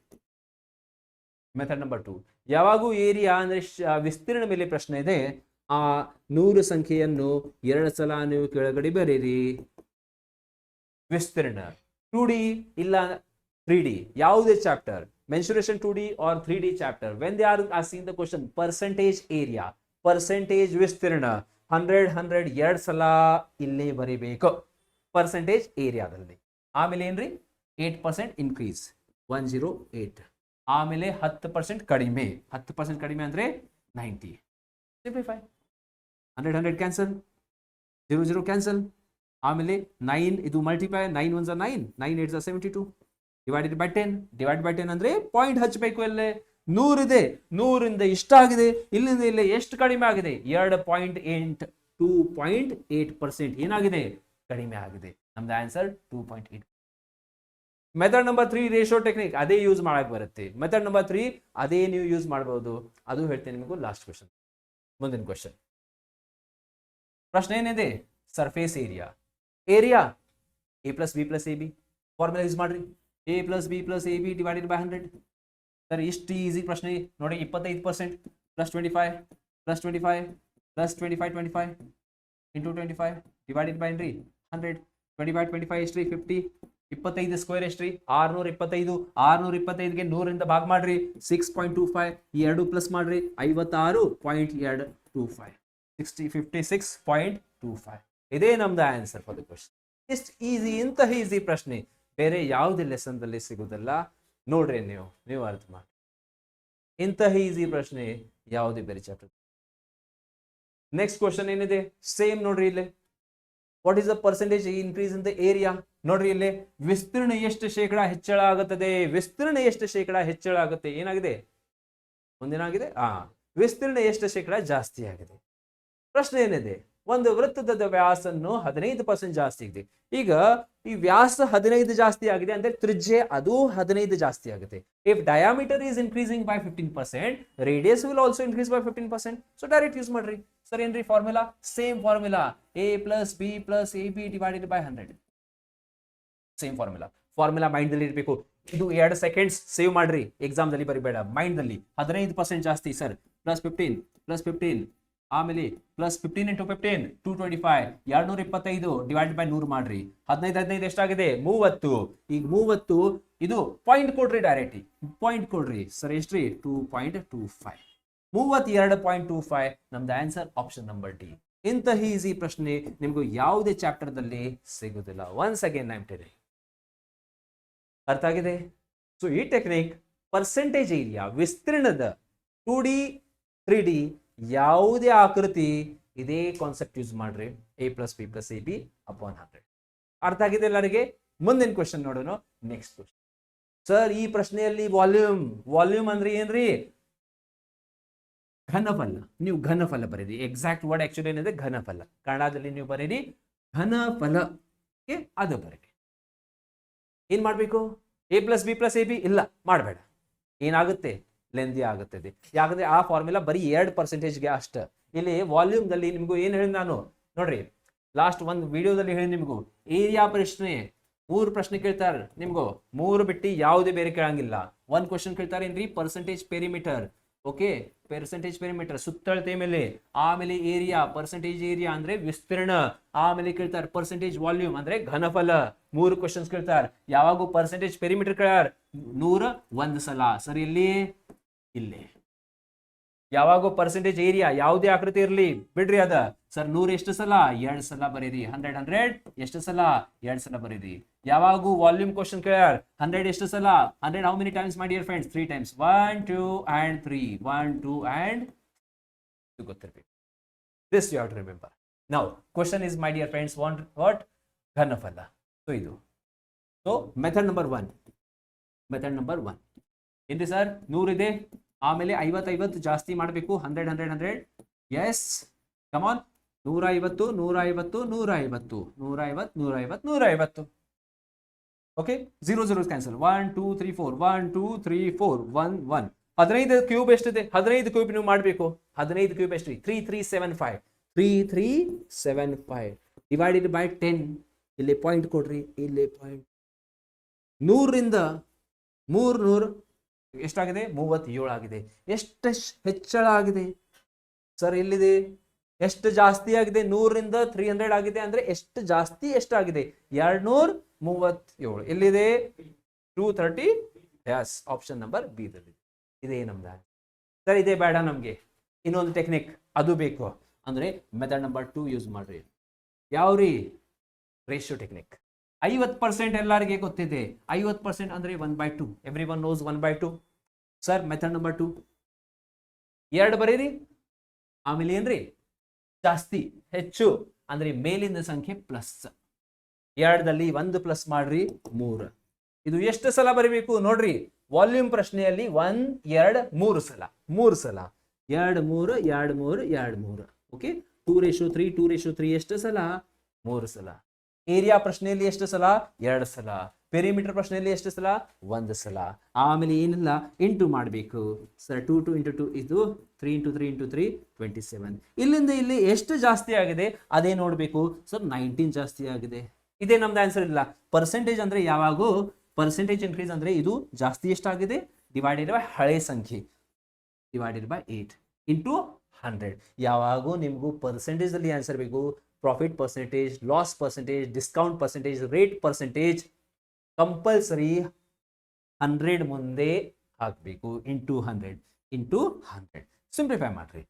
ಮೆಥಡ್ ನಂಬರ್ 2, ಯಾವಾಗೂ ಏರಿಯಾ ಅಂದ್ರೆ ವಿಸ್ತೀರ್ಣ ಮೇಲೆ ಪ್ರಶ್ನೆ ಇದೆ, ಆ 100 ಸಂಖ್ಯೆಯನ್ನು 2 ಸಲ ನೀವು ಕೆಳಗಡೆ ಬರೀರಿ. ವಿಸ್ತೀರ್ಣ 2D ಇಲ್ಲ 3D, ಯಾವುದೇ chapter, mensuration 2D or 3D chapter, when they are asking the question percentage area, percentage ವಿಸ್ತೀರ್ಣ 100 2 ಸಲ ಇಲ್ಲಿ ಬರೀಬೇಕು ಪರ್ಸೆಂಟೇಜ್ ಏರಿಯಾದಲ್ಲಿ. ಆಮೇಲೆ ಏನ್ರಿ? 8% ಇನ್ಕ್ರೀಸ್, 108. ಆಮೇಲೆ 10% ಕಡಿಮೆ, 10% ಕಡಿಮೆ ಅಂದ್ರೆ 90. ಸಿಂಪ್ಲಿಫೈ. 100 cancel, 0 cancel. ಆಮೇಲೆ 9 ಇದು multiply, 9 1 9, 9 8 72, divided by 10. Divide by 10 ಅಂದ್ರೆ ಪಾಯಿಂಟ್ ಹಚ್ಚಬೇಕು. ಅಲ್ಲೇ 100 ಇದೆ, 100ರಿಂದ ಇಷ್ಟ ಆಗಿದೆ, ಇಲ್ಲಿಂದ ಇಲ್ಲಿ ಎಷ್ಟು ಕಡಿಮೆ ಆಗಿದೆ? 2.8, 2.8% ಏನಾಗಿದೆ? ಕಡಿಮೆ ಆಗಿದೆ. ನಮ್ದು answer 2.8. Method number 3 ratio technique, ಅದೇ ಯೂಸ್ ಮಾಡಕ್ ಬರುತ್ತೆ. ಮೆಥಡ್ ನಂಬರ್ 3 ಅದೇ ನೀವು ಯೂಸ್ ಮಾಡಬಹುದು, ಅದು ಹೇಳ್ತೇನೆ ನಿಮಗೂ ಲಾಸ್ಟ್ ಕ್ವಶನ್. ಮುಂದಿನ ಕ್ವಶನ್, ಪ್ರಶ್ನೆ ಏನಿದೆ surface area. Area a plus b plus ab formula use ಮಾಡ್ರಿ. a plus b plus ab divided by 100. Sir ಇಷ್ಟು ಈಸಿ ಪ್ರಶ್ನೆ ನೋಡಿ. 25% plus 25 plus 25 plus 25 25 into 25 divided by 100. 25 25 ಎಷ್ಟ್ರಿ 50. 25 ಸ್ಕ್ವೇರ್ ಎಷ್ಟ್ರಿ 625. 625ಗೆ 100ರಿಂದ ಭಾಗ ಮಾಡ್ರಿ 6.25. ಈ ಎರಡು ಪ್ಲಸ್ ಮಾಡ್ರಿ 56.225. 56.25. ಇದೇ ನಮ್ದು ಆನ್ಸರ್ ಫಾರ್ ದ ಕ್ವೆಶ್ಚನ್. ಇಷ್ಟು ಈಸಿ, ಇಂತಹ ಈಸಿ ಪ್ರಶ್ನೆ ಬೇರೆ ಯಾವುದೇ ಲೆಸನ್ ದಲ್ಲಿ ಸಿಗುದಿಲ್ಲ. ನೋಡ್ರಿ ನೀವು ಅರ್ಥ ಮಾಡಿ. ಇಂತಹ ಈಸಿ ಪ್ರಶ್ನೆ ಯಾವುದೇ ಬೇರೆ ಚಾಪ್ಟರ್. ನೆಕ್ಸ್ಟ್ ಕ್ವಶನ್ ಏನಿದೆ ಸೇಮ್ ನೋಡ್ರಿ ಇಲ್ಲಿ. What is the percentage increase in the area? ನೋಡ್ರಿ ಇಲ್ಲಿ ವಿಸ್ತೀರ್ಣ ಎಷ್ಟು ಶೇಕಡ ಹೆಚ್ಚಳ ಆಗುತ್ತದೆ? ವಿಸ್ತೀರ್ಣ ಎಷ್ಟು ಶೇಕಡ ಹೆಚ್ಚಳ ಆಗುತ್ತೆ? ಏನಾಗಿದೆ ಮುಂದೇನಾಗಿದೆ? ವಿಸ್ತೀರ್ಣ ಎಷ್ಟು ಶೇಕಡ ಜಾಸ್ತಿ ಆಗಿದೆ. ಪ್ರಶ್ನೆ ಏನಿದೆ, ಒಂದು ವೃತ್ತದ ವ್ಯಾಸನ್ನು 15% ಜಾಸ್ತಿ ಇದೆ. ಈಗ ಈ ವ್ಯಾಸ 15 ಜಾಸ್ತಿ ಆಗಿದೆ ಅಂದ್ರೆ ತ್ರಿಜ್ಯ ಅದು 15 ಜಾಸ್ತಿ ಆಗುತ್ತೆ. If diameter is increasing by 15%, radius will also increase by 15%. So direct use ಮಾಡ್ರಿ. ಸರ್ ಏನ್ರಿ formula? Same formula, a plus b plus ab divided by 100. Same formula mind ದಲ್ಲಿ ಇರಬೇಕು. ಇದು 2 ಸೆಕೆಂಡ್ಸ್ ಸೇವ್ ಮಾಡ್ರಿ, ಎಕ್ಸಾಮ್ ದಲ್ಲಿ ಬರಿಬೇಡ, ಮೈಂಡ್ ದಲ್ಲಿ. 15% ಜಾಸ್ತಿ sir plus 15 ಆಮೇಲೆ ಪ್ಲಸ್ 15 ಇಂಟು 15 225. 225 ಡಿವೈಡ್ ಬೈ 100 ಮಾಡ್ರಿ. 15 ಎಷ್ಟಾಗಿದೆ? 30. ಈಗ 30 ಇದು ಪಾಯಿಂಟ್ ಕೊಡ್ರಿ, ಡೈರೆಕ್ಟ್ ಪಾಯಿಂಟ್ ಕೊಡ್ರಿ. ಸರ್ ಎಷ್ಟ್ರಿ? 2.25. 32.25 ನಮ್ದು ಆನ್ಸರ್ ಆಪ್ಷನ್ ನಂಬರ್ ಡಿ. ಇಂತಹ ಈಸಿ ಪ್ರಶ್ನೆ ನಿಮ್ಗೂ ಯಾವುದೇ ಚಾಪ್ಟರ್ ದಲ್ಲಿ ಸಿಗುದಿಲ್ಲ. Once again I am telling. ಅರ್ಥ ಆಗಿದೆ? ಸೊ ಈ ಟೆಕ್ನಿಕ್ ಪರ್ಸೆಂಟೇಜ್ ಏರಿಯಾ, ವಿಸ್ತೀರ್ಣದ 2D 3D ಯಾವುದೇ ಆಕೃತಿ ಇದೇ ಕಾನ್ಸೆಪ್ಟ್ ಯೂಸ್ ಮಾಡ್ರಿ. a plus b plus ab upon 100. ಅರ್ಥ ಆಗಿದೆ ಎಲ್ಲರಿಗೆ? ಮುಂದಿನ ಕ್ವೆಶ್ಚನ್ ನೋಡೋಣ. Next question. ಸರ್ ಈ ಪ್ರಶ್ನೆಯಲ್ಲಿ ವಾಲ್ಯೂಮ್ ಅಂದ್ರೆ ಏನ್ರಿ? ಘನಫಲ. ನೀವು ಘನಫಲ ಬರೀರಿ. ಎಕ್ಸಾಕ್ಟ್ ವರ್ಡ್ ಆಕ್ಚುಲಿ ಏನಿದೆ ಘನಫಲ. ಕನ್ನಡದಲ್ಲಿ ನೀವು ಬರೀರಿ ಘನಫಲ. ಅದು ಬರೀರಿ. ಏನ್ ಮಾಡ್ಬೇಕು? a plus b plus ab ಇಲ್ಲ ಮಾಡಬೇಡ. ಏನಾಗುತ್ತೆ? ಲೆಂದಿ ಆಗುತ್ತದೆ. ಯಾಕಂದ್ರೆ ಆ ಫಾರ್ಮುಲಾ ಬರೀ 2%ಗೆ ಅಷ್ಟ. ಇಲ್ಲಿ ವಾಲ್ಯೂಮ್ ದಲ್ಲಿ ನಿಮ್ಗೂ ಏನ್ ಹೇಳಿ ನಾನು ನೋಡ್ರಿ, ಲಾಸ್ಟ್ ಒಂದು ವಿಡಿಯೋದಲ್ಲಿ ಹೇಳಿ ನಿಮ್ಗೂ ಏರಿಯಾ ಪ್ರಶ್ನೆ 3 ಪ್ರಶ್ನೆ ಕೇಳ್ತಾರೆ ನಿಮ್ಗೂ. 3 ಬಿಟ್ಟು ಯಾವುದೇ ಬೇರೆ ಕೇಳಂಗಿಲ್ಲ. 1 ಕ್ವಶನ್ ಕೇಳ್ತಾರೆ ಏನ್ರಿ? Percentage perimeter. Okay, percentage perimeter ಸುತ್ತಳತೆ ಮೇಲೆ, ಆಮೇಲೆ ಏರಿಯಾ, ಪರ್ಸೆಂಟೇಜ್ ಏರಿಯಾ ಅಂದ್ರೆ ವಿಸ್ತೀರ್ಣ, ಆಮೇಲೆ ಕೇಳ್ತಾರೆ ಪರ್ಸೆಂಟೇಜ್ ವಾಲ್ಯೂಮ್ ಅಂದ್ರೆ ಘನಫಲ. 3 ಕ್ವಶನ್ಸ್ ಕೇಳ್ತಾರೆ. ಯಾವಾಗೂ ಪರ್ಸೆಂಟೇಜ್ ಪೆರಿಮೀಟರ್ ಕೇಳ್ಯಾರ 101 ಸಲ. ಸರಿ, ಇಲ್ಲಿ ಯಾವಾಗೂ ಪರ್ಸೆಂಟೇಜ್ ಏರಿಯಾ ಯಾವುದೇ ಆಕೃತಿ ಇರಲಿ ಬಿಡ್ರಿ ಅದ. ಸರ್ 100 ಎಷ್ಟು ಸಲ? 2 ಸಲ ಬರೀರಿ. 100 ಎಷ್ಟು ಸಲ? 2 ಸಲ ಬರೀರಿ. ಯಾವಾಗೂ ವಾಲ್ಯೂಮ್ ಕ್ವಶನ್ ಕೇಳ್ಯಾರ 100 ಎಷ್ಟು ಸಲ? 100 how many times my dear friends? 3 times. 1 2 and 3. 1 2 and ಗೊತ್ತಿರಬೇಕು. This you have to remember. Now question is my dear friends what? ಘನಫಲ. ಸೊ ಇದು ಮೆಥಡ್ ನಂಬರ್ 1. ಏನ್ರಿ ಸರ್? 100 ಇದೆ, ಆಮೇಲೆ 50 ಜಾಸ್ತಿ ಮಾಡಬೇಕು. 100 yes come on. 150 okay. 0 cancel. 1 2 3 4 1 2 3 4 1 1. 15 cube ಎಷ್ಟಿದೆ? 15 ಕ್ಯೂಬ್ ನೀವು ಮಾಡಬೇಕು. 15 ಕ್ಯೂಬ್ ಎಷ್ಟು? 3375 ಡಿವೈಡೆಡ್ ಬೈ 10. ಇಲ್ಲಿ ಪಾಯಿಂಟ್ ಕೊಡ್ರಿ, ಇಲ್ಲಿ ಪಾಯಿಂಟ್. 100ರಿಂದ 300 ಎಷ್ಟಾಗಿದೆ? 37 ಆಗಿದೆ. ಎಷ್ಟು ಹೆಚ್ಚಳ ಆಗಿದೆ ಸರ್? ಎಲ್ಲಿದೆ? ಎಷ್ಟು ಜಾಸ್ತಿ ಆಗಿದೆ? 100ರಿಂದ 300 ಆಗಿದೆ ಅಂದ್ರೆ ಎಷ್ಟು ಜಾಸ್ತಿ ಎಷ್ಟಾಗಿದೆ? 237. ಎಲ್ಲಿದೆ? 230. ಎಸ್, ಆಪ್ಷನ್ ನಂಬರ್ ಬಿ ದಲ್ಲಿ ಇದೇ ನಮ್ದು ಸರ್. ಇದೇ ಬೇಡ ನಮ್ಗೆ, ಇನ್ನೊಂದು ಟೆಕ್ನಿಕ್ ಅದು ಬೇಕು ಅಂದ್ರೆ ಮೆಥಡ್ ನಂಬರ್ 2 ಯೂಸ್ ಮಾಡ್ರಿ. ಯಾವ್ರಿ? Ratio technique. 50% ಎಲ್ಲರಿಗೆ ಗೊತ್ತಿದೆ. 50% ಅಂದ್ರೆ 1/2. Everyone knows 1/2. Sir method number 2 2 ಬರೀರಿ. ಆಮೇಲೆ ಏನ್ರಿ? ಜಾಸ್ತಿ ಹೆಚ್ಚು ಅಂದ್ರೆ ಮೇಲಿನ ಸಂಖ್ಯೆ ಪ್ಲಸ್. 2ದಲ್ಲಿ 1 ಪ್ಲಸ್ ಮಾಡ್ರಿ 3. ಇದು ಎಷ್ಟು ಸಲ ಬರೀಬೇಕು ನೋಡ್ರಿ? ವಾಲ್ಯೂಮ್ ಪ್ರಶ್ನೆಯಲ್ಲಿ 1 2 3 ಸಲ. 2 3. ಓಕೆ. 2:3 ಎಷ್ಟು ಸಲ? 3 ಸಲ. ಏರಿಯಾ ಪ್ರಶ್ನೆಯಲ್ಲಿ ಎಷ್ಟು ಸಲ? 2 ಸಲ. ಪೆರಿಮೀಟರ್ ಪ್ರಶ್ನೆಯಲ್ಲಿ ಎಷ್ಟು ಸಲ? ಒಂದು ಸಲ. ಆಮೇಲೆ ಏನಿಲ್ಲ, ಇಂಟು ಮಾಡಬೇಕು ಸರ್. 2 2 ಇಂಟು 2 ಇದು 3 ಇಂಟು 3 ಇಂಟು 3 27. ಇಲ್ಲಿಂದ ಇಲ್ಲಿ ಎಷ್ಟು ಜಾಸ್ತಿ ಆಗಿದೆ ಅದೇ ನೋಡಬೇಕು ಸರ್. 19 ಜಾಸ್ತಿ ಆಗಿದೆ. ಇದೇ ನಮ್ದು ಆನ್ಸರ್. ಇಲ್ಲ, ಪರ್ಸೆಂಟೇಜ್ ಅಂದ್ರೆ ಯಾವಾಗೂ ಪರ್ಸೆಂಟೇಜ್ ಇನ್ಕ್ರೀಸ್ ಅಂದ್ರೆ ಇದು ಜಾಸ್ತಿ ಎಷ್ಟಾಗಿದೆ ಡಿವೈಡೆಡ್ ಬೈ ಹಳೆ ಸಂಖ್ಯೆ ಡಿವೈಡೆಡ್ ಬೈ 8 ಇಂಟು 100. ಯಾವಾಗೂ ನಿಮಗೂ ಪರ್ಸೆಂಟೇಜ್ ಅಲ್ಲಿ ಆನ್ಸರ್ ಬೇಕು. Profit percentage, loss percentage, discount percentage, rate percentage compulsory 100 ಮುಂದೆ ಹಾಕಬೇಕು. Into 100 into 100. ಸಿಂಪ್ಲಿಫೈ ಮಾಡ್ರಿ.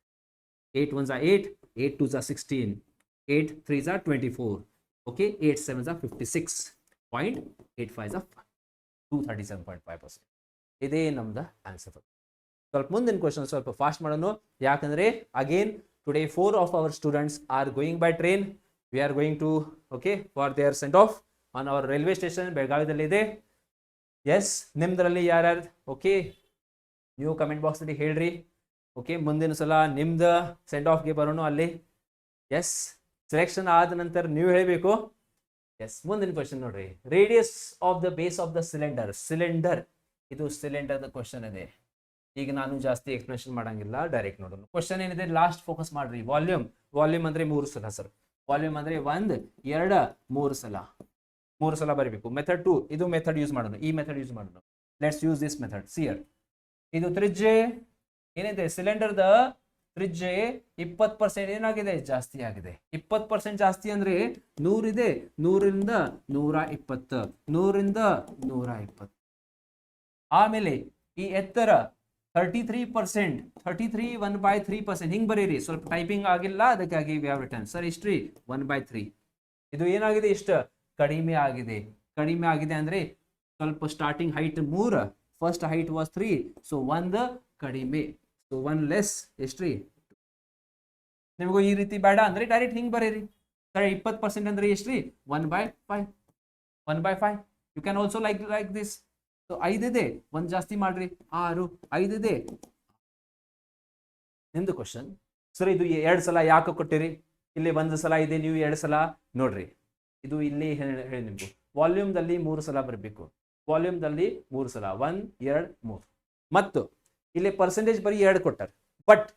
8 1s are 8, 8 2s are 16, 8 3s are 24. Okay, 8 7s are 56.85 are 237.5%. ಇದೇ ನಮ್ದು ಆನ್ಸರ್. ಸ್ವಲ್ಪ ಮುಂದಿನ ಕ್ವಶನ್ ಸ್ವಲ್ಪ ಫಾಸ್ಟ್ ಮಾಡೋಣ. ಯಾಕಂದ್ರೆ again today 4 of our students are going by train. We are going to for their send off on our railway station ಬೆಳಗಾವಿದಲ್ಲಿ ಇದೆ. S, ನಿಮ್ದ್ರಲ್ಲಿ ಯಾರ್ಯಾರು ನೀವು ಕಮೆಂಟ್ ಬಾಕ್ಸ್ ಅಲ್ಲಿ ಹೇಳ್ರಿ. ಮುಂದಿನ ಸಲ ನಿಮ್ದು ಸೆಂಡ್ ಆಫ್ಗೆ ಬರೋಣ ಅಲ್ಲಿ. ಎಸ್, ಸೆಲೆಕ್ಷನ್ ಆದ ನಂತರ ನೀವು ಹೇಳಬೇಕು. ಎಸ್, ಮುಂದಿನ ಕ್ವಶನ್ ನೋಡ್ರಿ. Radius of the base of the cylinder. ಇದು ಸಿಲಿಂಡರ್ ಕ್ವಶನ್ ಇದೆ. ಈಗ ನಾನು ಜಾಸ್ತಿ ಎಕ್ಸ್ಪ್ಲನೇಷನ್ ಮಾಡಂಗಿಲ್ಲ, ಡೈರೆಕ್ಟ್ ನೋಡೋಣ. ಕ್ವಶನ್ ಏನಿದೆ ಲಾಸ್ಟ್ ಫೋಕಸ್ ಮಾಡ್ರಿ. ವಾಲ್ಯೂಮ್ ಅಂದ್ರೆ 3 ಸಲ ಸರ್. ವಾಲ್ಯೂಮ್ ಅಂದ್ರೆ 1 2 3 ಸಲ ಬರೀಬೇಕು. ಮೆಥಡ್ 2 ಇದು ಮೆಥಡ್ ಯೂಸ್ ಮಾಡೋಣ. ಈ ಮೆಥಡ್ ಯೂಸ್ ಮಾಡೋಣ. Let's use this method. ಸಿಯರ್ ಇದು ತ್ರಿಜ್ಯೆ ಏನಿದೆ ಸಿಲಿಂಡರ್ದ ತ್ರಿಜ್ಯೆ 20% ಏನಾಗಿದೆ? ಜಾಸ್ತಿ ಆಗಿದೆ. 20% ಜಾಸ್ತಿ ಅಂದ್ರೆ 100 ಇದೆ, 100ರಿಂದ 120, 100ರಿಂದ 120. ಆಮೇಲೆ ಈ ಎತ್ತರ 33%, 33 1/3%. ಹಿಂಗ್ ಬರೀರಿ. ಸ್ವಲ್ಪ ಟೈಪಿಂಗ್ ಆಗಿಲ್ಲ, ಅದಕ್ಕಾಗಿ we have written. Sir history 1/3. ಇದು ಏನಾಗಿದೆ? ಇಷ್ಟ ಕಡಿಮೆ ಆಗಿದೆ. ಕಡಿಮೆ ಆಗಿದೆ ಅಂದ್ರೆ ಸ್ವಲ್ಪ starting height 3, first height was 3, so 1 ಕಡಿಮೆ, ಸೊ 1 ಲೆಸ್. ಎಷ್ಟ್ರಿ? ನಿಮಗೂ ಈ ರೀತಿ ಬೇಡ ಅಂದ್ರೆ ಡೈರೆಕ್ಟ್ ಹಿಂಗ್ ಬರೀರಿ. ಸರಿ, 20% ಅಂದ್ರೆ ಎಷ್ಟ್ರಿ? 1/5. 1/5. You can also like this. So 5 ಇದೆ, 1 ಜಾಸ್ತಿ ಮಾಡ್ರಿ. 6 5 ಇದೆ. ನಿಮ್ದು ಕ್ವಶನ್ ಸರ್ ಇದು 2 ಸಲ ಯಾಕೆ ಕೊಟ್ಟಿರಿ? ಇಲ್ಲಿ 1 ಸಲ ಇದೆ, ನೀವು 2 ಸಲ ನೋಡ್ರಿ. ಇದು ಇಲ್ಲಿ ಹೇಳಿ ನಿಮ್ಗೆ ವಾಲ್ಯೂಮ್ದಲ್ಲಿ 3 ಸಲ ಬರಬೇಕು. ವಾಲ್ಯೂಮ್ದಲ್ಲಿ 3 ಸಲ 1 2 3. ಮತ್ತು ಇಲ್ಲಿ ಪರ್ಸೆಂಟೇಜ್ ಬರೀ 2 ಕೊಟ್ಟಾರ. ಬಟ್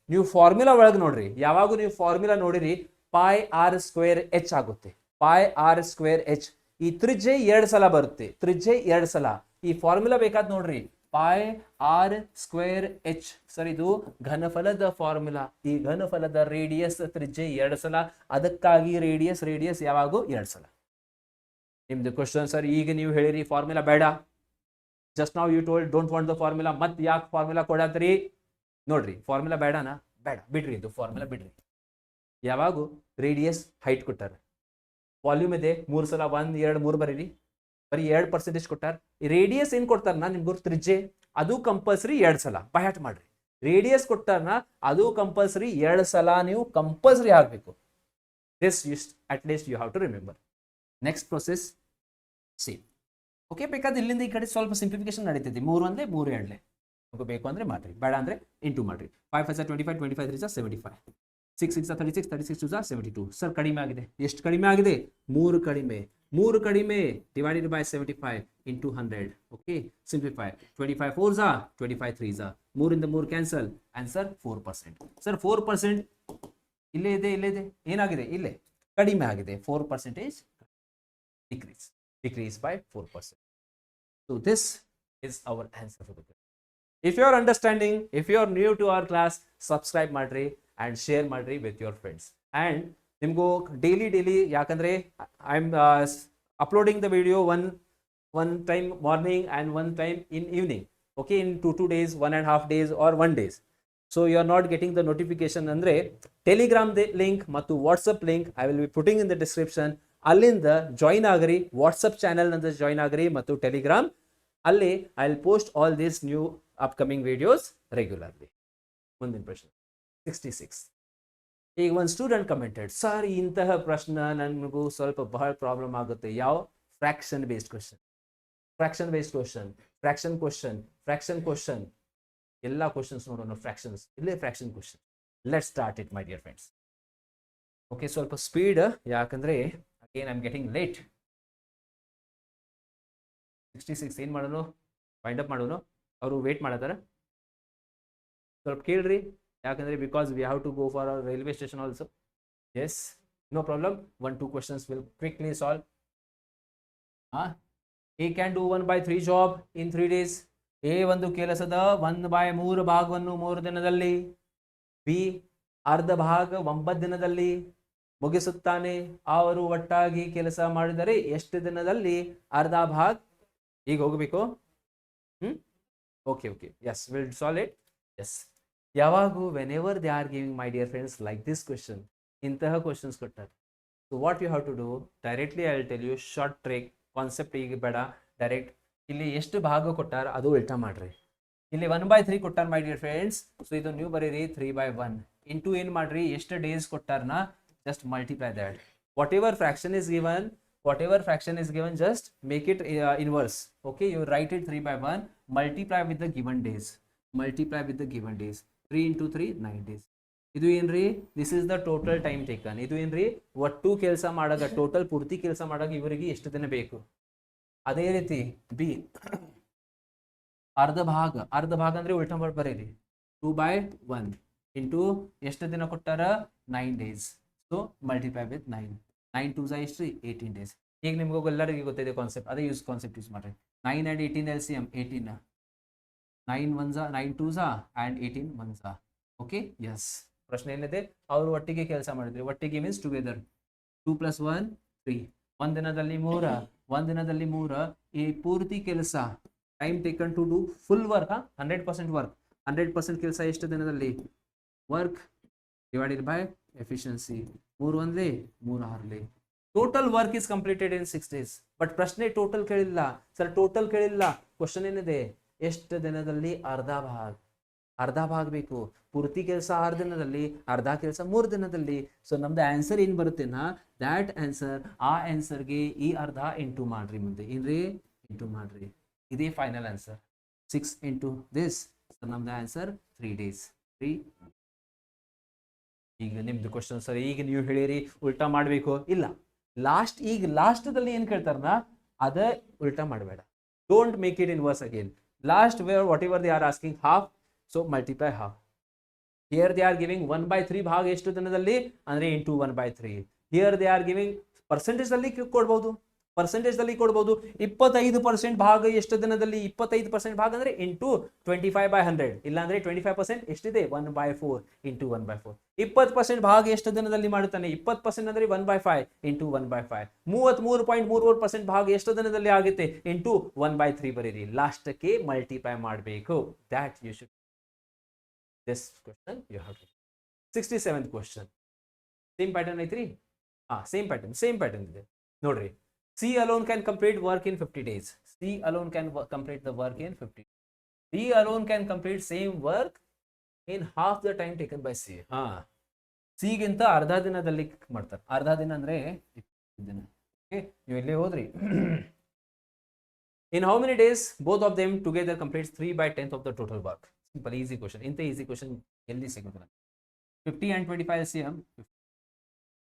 ನೀವು ಫಾರ್ಮುಲಾ ಒಳಗೆ ನೋಡ್ರಿ. ಯಾವಾಗೂ ನೀವು ಫಾರ್ಮುಲಾ ನೋಡಿರಿ πr²h ಆಗುತ್ತೆ. πr²h. ಈ ತ್ರಿಜ್ಯೆ 2 ಸಲ ಬರುತ್ತೆ. ತ್ರಿಜ್ಯೆ 2 ಸಲ. ಈ ಫಾರ್ಮುಲಾ ಬೇಕಾದ್ ನೋಡ್ರಿ. πr²h. ಸರ್ ಇದು ಘನಫಲದ ಫಾರ್ಮುಲಾ. ಈ ಘನಫಲದ ರೇಡಿಯಸ್ ತ್ರಿಜ್ಯೆ 2 ಸಲ. ಅದಕ್ಕಾಗಿ ರೇಡಿಯಸ್ ಯಾವಾಗೂ 2 ಸಲ. ನಿಮ್ದು ಕ್ವಶನ್ ಸರ್ ಈಗ ನೀವು ಹೇಳಿರಿ ಫಾರ್ಮುಲಾ ಬೇಡ. Just now you told don't want the formula. ಮತ್ತೆ ಯಾಕೆ ಫಾರ್ಮುಲಾ ಕೊಡತ್ರಿ? ನೋಡ್ರಿ, ಫಾರ್ಮುಲಾ ಬೇಡನಾ? ಬೇಡ, ಬಿಡ್ರಿ. ಇದು ಫಾರ್ಮುಲಾ ಬಿಡ್ರಿ. ಯಾವಾಗೂ ರೇಡಿಯಸ್ ಹೈಟ್ ಕೊಟ್ಟಾರ. ವಾಲ್ಯೂಮ್ ಇದೆ 3 ಸಲ 1 2 3 ಬರೀರಿ. ಬರೀ 2% ಕೊಟ್ಟಾರ. ರೇಡಿಯಸ್ ಏನ್ ಕೊಡ್ತಾರನ ನಿಮ್ಗೂ ತ್ರಿಜ್ಯೆ ಅದು ಕಂಪಲ್ಸರಿ 2 ಸಲ. ಬಯಾಟ್ ಮಾಡ್ರಿ. ರೇಡಿಯಸ್ ಕೊಟ್ಟಾರನ ಅದು ಕಂಪಲ್ಸರಿ 2 ಸಲ ನೀವು ಕಂಪಲ್ಸರಿ ಹಾಕ್ಬೇಕು. This at least you have to remember. Next process same. ಬೇಕಾದ್ರೆ ಇಲ್ಲಿಂದ ಈ ಕಡೆ ಸ್ವಲ್ಪ ಸಿಂಪ್ಲಿಫಿಕೇಶನ್ ನಡೀತೈತಿ. 3 ಅಂದ್ರೆ 3 2 ಬೇಕು ಅಂದ್ರೆ ಮಾಡ್ರಿ, ಬೇಡ ಅಂದ್ರೆ ಇಂಟು ಮಾಡ್ರಿ. 5 5 25, 25 3 75, 6 6 36, 36 2 72. ಸರ್ ಕಡಿಮೆ ಆಗಿದೆ. ಎಷ್ಟು ಕಡಿಮೆ ಆಗಿದೆ? 3 ಕಡಿಮೆ. 3 ಕಡಿಮೆ divided by 75 into 100. Simplify. 25 4s are 25 3s are. 3 ಇಂದ 3 ಕ್ಯಾನ್ಸಲ್. ಆನ್ಸರ್ 4%. ಸರ್ 4% ಇಲ್ಲೇ ಇದೆ. ಏನಾಗಿದೆ? ಇಲ್ಲೇ ಕಡಿಮೆ ಆಗಿದೆ. 4% decrease by 4%. So this is our answer for the question. If you are understanding, if you are new to our class, subscribe ಮಾಡ್ರಿ and share ಮಾಡ್ರಿ with your friends. And ನಿಮಗೂ daily ಯಾಕಂದ್ರೆ I am uploading the video one time morning and one time in evening. In 2 days, 1.5 days or 1 days. So you are not getting the notification. ಅಂದ್ರೆ Telegram link ಮತ್ತು WhatsApp link I will be putting in the description. ಅಲ್ಲಿಂದ join ಆಗ್ರಿ. WhatsApp channel ನಂದ join ಆಗ್ರಿ ಮತ್ತು Telegram ಅಲ್ಲಿ I will post all this new upcoming videos regularly. ಮುಂದಿನ ಪ್ರಶ್ನೆ 66. ಈಗ ಒಂದು student commented, sir ಇಂತಹ ಪ್ರಶ್ನೆ ನನಗೂ ಸ್ವಲ್ಪ ಬಹಳ ಪ್ರಾಬ್ಲಮ್ ಆಗುತ್ತೆ. ಯಾವ? Fraction based question. Fraction question ಎಲ್ಲ ಕ್ವಶನ್ಸ್ ನೋಡೋಣ. ಫ್ರಾಕ್ಷನ್ಸ್ ಇಲ್ಲೇ fraction question. Let start it my dear friends. ಸ್ವಲ್ಪ ಸ್ಪೀಡ್, ಯಾಕಂದ್ರೆ again I am getting late. 66 ಏನು ಮಾಡೋನು, ಫೈಂಡ್ ಅಪ್ ಮಾಡೋನು. ಅವರು ವೇಟ್ ಮಾಡತ್ತಾರ, ಸ್ವಲ್ಪ ಕೇಳ್ರಿ, ಯಾಕಂದ್ರೆ because we have to go for our railway station also. Yes, no problem, 1-2 questions will quickly solve. A can do 1/3 job in 3 days. A ಒಂದು ಕೆಲಸದ 1/3 ಭಾಗವನ್ನು 3 ದಿನದಲ್ಲಿ, ಬಿ ಅರ್ಧ ಭಾಗ 9 ದಿನದಲ್ಲಿ ಮುಗಿಸುತ್ತಾನೆ. ಅವರು ಒಟ್ಟಾಗಿ ಕೆಲಸ ಮಾಡಿದರೆ ಎಷ್ಟು ದಿನದಲ್ಲಿ ಅರ್ಧ ಭಾಗ? ಈಗ ಹೋಗಬೇಕು. Okay okay, yes, will solve it. Yes, ಯಾವಾಗೂ whenever they are giving my dear friends like this question, ಇಂತಹ ಕ್ವಶನ್ಸ್ ಕೊಟ್ಟಾರೆ. So what you have to do, directly I will tell you short trick. Concept ಈಗ ಬೇಡ, direct ಇಲ್ಲಿ ಎಷ್ಟು ಭಾಗ ಕೊಟ್ಟಾರ ಅದು ಉಲ್ಟಾ ಮಾಡ್ರಿ. ಇಲ್ಲಿ 1/3 ಕೊಟ್ಟಾರ ಮೈ ಡಿಯರ್ ಫ್ರೆಂಡ್ಸ್, ಸೊ ಇದು ನೀವು ಬರೀರಿ 3/1 ಇಂಟು ಏನು ಮಾಡ್ರಿ, ಎಷ್ಟು days ಕೊಟ್ಟಾರನ just multiply that. Whatever fraction is given, just make it inverse. Okay, you write it 3/1, multiply with the given days. 3 into 3, 9 days. ಇದು ಏನ್ರಿ, this is the total time taken. ಇದು ಏನ್ರಿ, ಒಟ್ಟು ಕೆಲಸ ಮಾಡಾಗ, ಟೋಟಲ್ ಪೂರ್ತಿ ಕೆಲಸ ಮಾಡಾಗ ಇವರಿಗೆ ಎಷ್ಟು ದಿನ ಬೇಕು. ಅದೇ ರೀತಿ ಬಿ ಅರ್ಧ ಭಾಗ ಅಂದ್ರೆ ಉಲ್ಟಾ ಮಾಡಿ ಬರೀರಿ, 2/1 ಇಂಟು ಎಷ್ಟು ದಿನ ಕೊಟ್ಟಾರ, 9 days. So multiply with 9. 9 2s ಎಷ್ಟು, 18 days. ಈಗ ನಿಮ್ಗೆ ಎಲ್ಲರಿಗೂ ಗೊತ್ತಿದೆ ಕಾನ್ಸೆಪ್ಟ್, ಅದೇ ಕಾನ್ಸೆಪ್ಟ್ ಯೂಸ್ ಮಾಡ್ರಿ. 9 and 18 LCM 18, 9 1s 9 2s and 18 1s. Okay, yes. ಪ್ರಶ್ನೆ ಏನಿದೆ, ಅವರು ಒಟ್ಟಿಗೆ ಕೆಲಸ ಮಾಡಿದ್ರಿ, ಒಟ್ಟಿಗೆ ಮೀನ್ಸ್ ಟುಗೆದರ್. 2 + 1 3, ಒಂದಿನದಲ್ಲಿ 3, ಈ ಪೂರ್ತಿ ಕೆಲಸ, time taken to do full work, 100% work, 100% ಕೆಲಸ ಎಷ್ಟು ದಿನದಲ್ಲಿ, work divided by efficiency, 3 1 3 6. Total work is completed in 6 days. But ಪ್ರಶ್ನೆ ಟೋಟಲ್ ಕೇಳಿಲ್ಲ ಸರ್, ಟೋಟಲ್ ಕೇಳಿಲ್ಲ. ಕ್ವಶನ್ ಏನಿದೆ, ಎಷ್ಟು ದಿನದಲ್ಲಿ ಅರ್ಧ ಭಾಗ ಬೇಕು. ಪೂರ್ತಿ ಕೆಲಸ 6 ದಿನದಲ್ಲಿ, ಅರ್ಧ ಕೆಲಸ 3 ದಿನದಲ್ಲಿ. ಸೊ ನಮ್ದು ಆನ್ಸರ್ ಏನ್ ಬರುತ್ತೇನಾ, ದ್ಯಾಟ್ ಆನ್ಸರ್, ಆ ಆನ್ಸರ್ಗೆ ಈ ಅರ್ಧ ಇಂಟು ಮಾಡ್ರಿ, ಮುಂದೆ ಏನ್ರಿ ಇಂಟು ಮಾಡ್ರಿ. ಇದೇ final answer. 6 into this, so ನಮ್ದು ಆನ್ಸರ್ 3 days. 3. ಈಗ ನಿಮ್ದು ಕ್ವಶನ್ ಸರ್, ಈಗ ನೀವು ಹೇಳಿರಿ ಉಲ್ಟಾ ಮಾಡಬೇಕು, ಇಲ್ಲ, ಈಗ ಲಾಸ್ಟ್ದಲ್ಲಿ ಏನು ಕೇಳ್ತಾರಲ್ಲ ಅದ ಉಲ್ಟಾ ಮಾಡಬೇಡ. Don't make it inverse again. Last where whatever they are asking half, so multiply half. Here they are giving 1/3 ಭಾಗ ಎಷ್ಟು ದಿನದಲ್ಲಿ ಅಂದ್ರೆ into 1/3. Here they are giving percentage ಅಲ್ಲಿ ಕೊಡ್ಬೋದು, 25% ಭಾಗ ಎಷ್ಟು ದಿನದಲ್ಲಿ, 25% ಭಾಗ ಅಂದ್ರೆ ಇಂಟು 25/100, ಇಲ್ಲಾಂದ್ರೆ 25% ಎಷ್ಟಿದೆ, 1/4 ಇಂಟು 1/4. 20% ಭಾಗ ಎಷ್ಟು ದಿನದಲ್ಲಿ ಮಾಡುತ್ತಾನೆ, 20% ಅಂದ್ರೆ 1/5 ಇಂಟು 1/5. 33.33% ಭಾಗ ಎಷ್ಟು ದಿನದಲ್ಲಿ ಆಗುತ್ತೆ, ಇಂಟು 1/3 ಬರೀರಿ. ಲಾಸ್ಟ್ಗೆ ಮಲ್ಟಿಪ್ಲೈ ಮಾಡಬೇಕು. That you should, this question you have to. 67th question, same pattern ಐತ್ರಿ. ಸೇಮ್ ಪ್ಯಾಟರ್ನ್ ಇದೆ ನೋಡ್ರಿ. C alone can complete work in 50 days. C alone can complete the work in 50. D alone can complete same work in half the time taken by C. C ಗಿಂತ ಅರ್ಧ ದಿನದಲ್ಲಿ ಮಾಡ್ತಾರೆ. ಅರ್ಧ ದಿನ ಅಂದ್ರೆ 20 ದಿನ. ಓಕೆ, ನೀವು ಇಲ್ಲೇ ಹೋದ್ರಿ. In how many days both of them together completes 3/10 of the total work? Simple, easy question. ಇಂತ easy question ಎಲ್ಲಿ ಸಿಗುತ್ತಲ್ಲ. 50 and 25 LCM,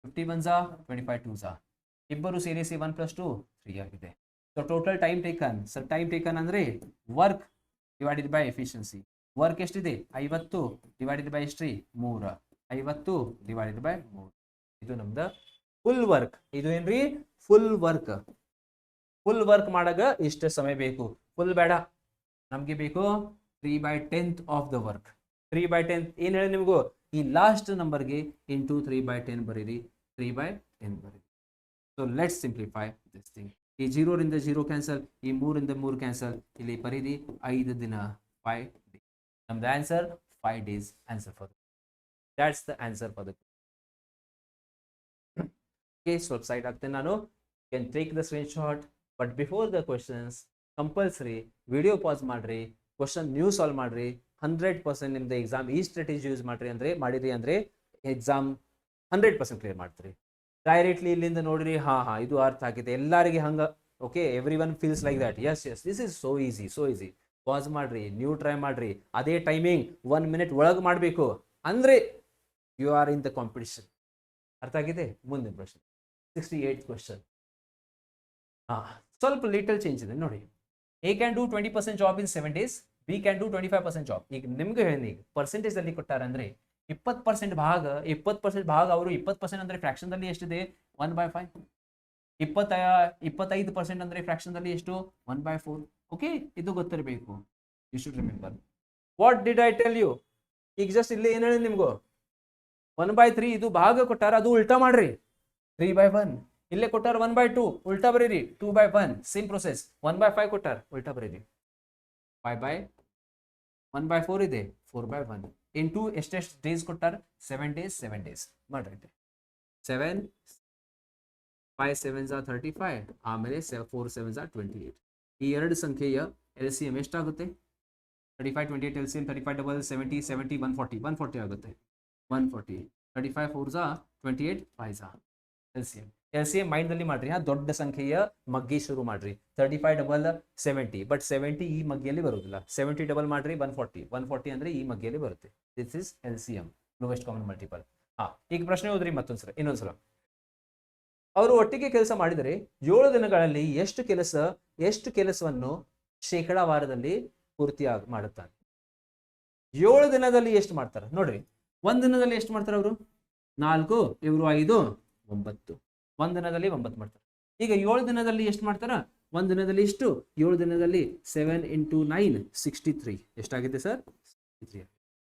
50 1s 25 2s. ಇಬ್ಬರು ಸೇರಿಸಿ 1 + 2 3 ಆಗಿದೆ. So total time taken, sir time taken ಅಂದ್ರೆ work divided by efficiency. Work ಎಷ್ಟಿದೆ, 50 divided by ಎಷ್ಟ್ರಿ, 3. 50 divided by 3. ಇದು ನಮ್ದು ಫುಲ್ ವರ್ಕ್. ಇದು ಏನ್ರಿ, ಫುಲ್ ವರ್ಕ್ ಮಾಡಾಗ ಇಷ್ಟು ಸಮಯ ಬೇಕು. ಫುಲ್ ಬೇಡ, ನಮ್ಗೆ ಬೇಕು 3/10 ಆಫ್ ದ ವರ್ಕ್. 3/10 ಏನ್ ಹೇಳಿ ನಿಮಗೂ, ಈ ಲಾಸ್ಟ್ ನಂಬರ್ಗೆ ಇಂಟು 3/10 ಬರೀರಿ, 3/10 ಬರೀರಿ. So let's simplify this thing. ಈ 0 ರಿಂದ 0 ಕ್ಯಾನ್ಸಲ್, ಈ 3 ರಿಂದ 3 ಕ್ಯಾನ್ಸಲ್, ಇಲ್ಲಿ ಬರೀರಿ 5 ದಿನ, 5 days. ನಮ್ದು answer 5 days. Answer for that's the answer for the okay. ಸ್ವಲ್ಪ ಸೈಡ್ ಆಗ್ತೇನೆ ನಾನು, can take the screenshot, but before the questions compulsory video pause ಮಾಡ್ರಿ, ಕ್ವಶನ್ ನೀವು ಸಾಲ್ವ್ ಮಾಡ್ರಿ. 100% ನಿಮ್ದು ಎಕ್ಸಾಮ್ ಈ ಸ್ಟ್ರಾಟಜಿ ಯೂಸ್ ಮಾಡಿರಿ ಅಂದ್ರೆ ಎಕ್ಸಾಮ್ 100% ಕ್ಲಿಯರ್ ಮಾಡ್ತೀರಿ. ಡೈರೆಕ್ಟ್ಲಿ ಇಲ್ಲಿಂದ ನೋಡ್ರಿ, ಇದು ಅರ್ಥ ಆಗಿದೆ ಎಲ್ಲರಿಗೆ ಹಂಗ. Okay, everyone feels like that. Yes this is so easy. Pass ಮಾಡ್ರಿ, ನೀವು ಟ್ರೈ ಮಾಡ್ರಿ. ಅದೇ ಟೈಮಿಂಗ್ 1 minute ಒಳಗೆ ಮಾಡಬೇಕು, ಅಂದ್ರೆ you are in the competition. ಅರ್ಥ ಆಗಿದೆ. ಮುಂದಿನ ಪ್ರಶ್ನೆ, 68th ಕ್ವಶನ್. ಸ್ವಲ್ಪ ಲಿಟಲ್ ಚೇಂಜ್ ಇದೆ ನೋಡಿ. A can do 20% job in 7 days, B can do 25% job. ಈಗ ನಿಮ್ಗೆ ಹೇಳಿ ಪರ್ಸೆಂಟೇಜ್ ಅಲ್ಲಿ ಕೊಟ್ಟಾರಂದ್ರೆ 20% ಭಾಗ 20% ಭಾಗ ಅವರು 20% ಅಂದ್ರೆ ಫ್ರಾಕ್ಷನ್ ಅಲ್ಲಿ ಎಷ್ಟಿದೆ 1/5. 25% ಅಂದ್ರೆ ಫ್ರಾಕ್ಷನ್ ಅಲ್ಲಿ ಎಷ್ಟು 1/4. ಓಕೆ, ಇದು ಗೊತ್ತಿರಬೇಕು. You should remember. What did I tell you? ಈಗ ಜಸ್ಟ್ ಇಲ್ಲಿ ಏನ್ ಹೇಳಿ ನಿಮ್ಗೂ 1/3 ಇದು ಭಾಗ ಕೊಟ್ಟಾರ, ಅದು ಉಲ್ಟಾ ಮಾಡ್ರಿ 3/1. ಇಲ್ಲೇ ಕೊಟ್ಟಾರ 1/2 ಉಲ್ಟಾ ಬರೀರಿ 2/1. Same process. 1/5 ಕೊಟ್ಟಾರ ಉಲ್ಟಾ ಬರೀರಿ 1/4 ಇದೆ 4/1. ಇಂಟು ಎಷ್ಟೆಷ್ಟು ಡೇಸ್ ಕೊಟ್ಟಾರ 7 days 7 days ಮಾಡ್ರಿ. 7 5 7s are 35, ಆಮೇಲೆ 4 7s are 28. ಈ ಎರಡು ಸಂಖ್ಯೆಯ LCM ಎಷ್ಟಾಗುತ್ತೆ? 35 28 LCM 35 ಡಬಲ್ 70 70 140 ಆಗುತ್ತೆ. 140 35 4s are 28 5s are LCM mind ಅಲ್ಲಿ ಮಾಡ್ರಿ. ದೊಡ್ಡ ಸಂಖ್ಯೆಯ ಮಗ್ಗಿ ಶುರು ಮಾಡ್ರಿ. 35 ಡಬಲ್ 70, ಬಟ್ 70 ಈ ಮಗ್ಗಿಯಲ್ಲಿ ಬರುವುದಿಲ್ಲ. 70 ಡಬಲ್ ಮಾಡ್ರಿ 140 ಅಂದ್ರೆ ಈ ಮಗ್ಗಿಯಲ್ಲಿ ಬರುತ್ತೆ. This is LCM, lowest common multiple. ಈಗ ಪ್ರಶ್ನೆ ಓದ್ರಿ ಮತ್ತೊಂದ್ಸಲ, ಇನ್ನೊಂದ್ಸಲ. ಅವರು ಒಟ್ಟಿಗೆ ಕೆಲಸ ಮಾಡಿದರೆ 7 ದಿನಗಳಲ್ಲಿ ಎಷ್ಟು ಕೆಲಸವನ್ನು ಶೇಕಡಾವಾರದಲ್ಲಿ ಪೂರ್ತಿ ಮಾಡುತ್ತಾನೆ? 7 ದಿನದಲ್ಲಿ ಎಷ್ಟು ಮಾಡ್ತಾರೆ ನೋಡ್ರಿ. ಒಂದ್ ದಿನದಲ್ಲಿ ಎಷ್ಟು ಮಾಡ್ತಾರೆ ಅವರು? 4, ಇವರು 5 9. ಒಂದ್ ದಿನದಲ್ಲಿ 9 ಮಾಡ್ತಾರೆ. ಈಗ 7 ದಿನದಲ್ಲಿ ಎಷ್ಟು ಮಾಡ್ತಾರ? ಒಂದ್ ದಿನದಲ್ಲಿ ಎಷ್ಟು? 7 ದಿನದಲ್ಲಿ 7 × 9 63. ಎಷ್ಟಾಗಿದೆ ಸರ್? 63.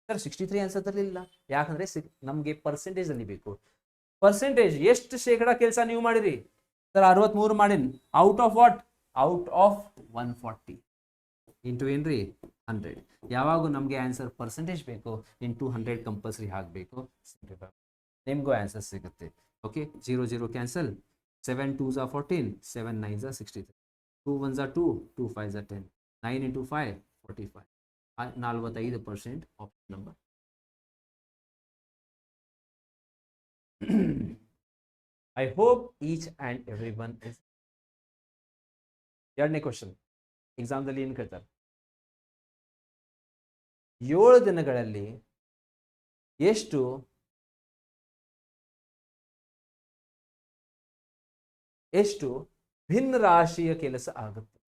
ಸರ್ 63 ಆನ್ಸರ್ ತರಲಿಲ್ಲ. ಯಾಕಂದ್ರೆ ನಮ್ಗೆ ಪರ್ಸೆಂಟೇಜ್ ಅಲ್ಲಿ ಬೇಕು. ಪರ್ಸೆಂಟೇಜ್ ಎಷ್ಟು ಶೇಕಡಾ ಕೆಲಸ ನೀವು ಮಾಡಿರಿ? ಸರ್ 63 ಮಾಡಿನ್. Out of what? Out of 140 into ಏನ್ರಿ 100. ಯಾವಾಗ ನಮ್ಗೆ ಆನ್ಸರ್ ಪರ್ಸೆಂಟೇಜ್ ಬೇಕು ಇಂಟು 100 ಕಂಪಲ್ಸರಿ ಹಾಕಬೇಕು. ನಿಮ್ಗೂ ಆನ್ಸರ್ ಸಿಗುತ್ತೆ. Okay, 0 0 cancel. 7 2s are 14, 7 9s are 63, 2 1s are 2, 2 5s are 10, 9 × 5 45. 45% option number. I hope each and everyone is. ಎರಡನೇ ಕ್ವಶನ್ ಎಕ್ಸಾಮ್ದಲ್ಲಿ ಏನು ಕೇಳ್ತಾರೆ? 7 ದಿನಗಳಲ್ಲಿ ಎಷ್ಟು ಭಿನ್ನ ರಾಶಿಯ ಕೆಲಸ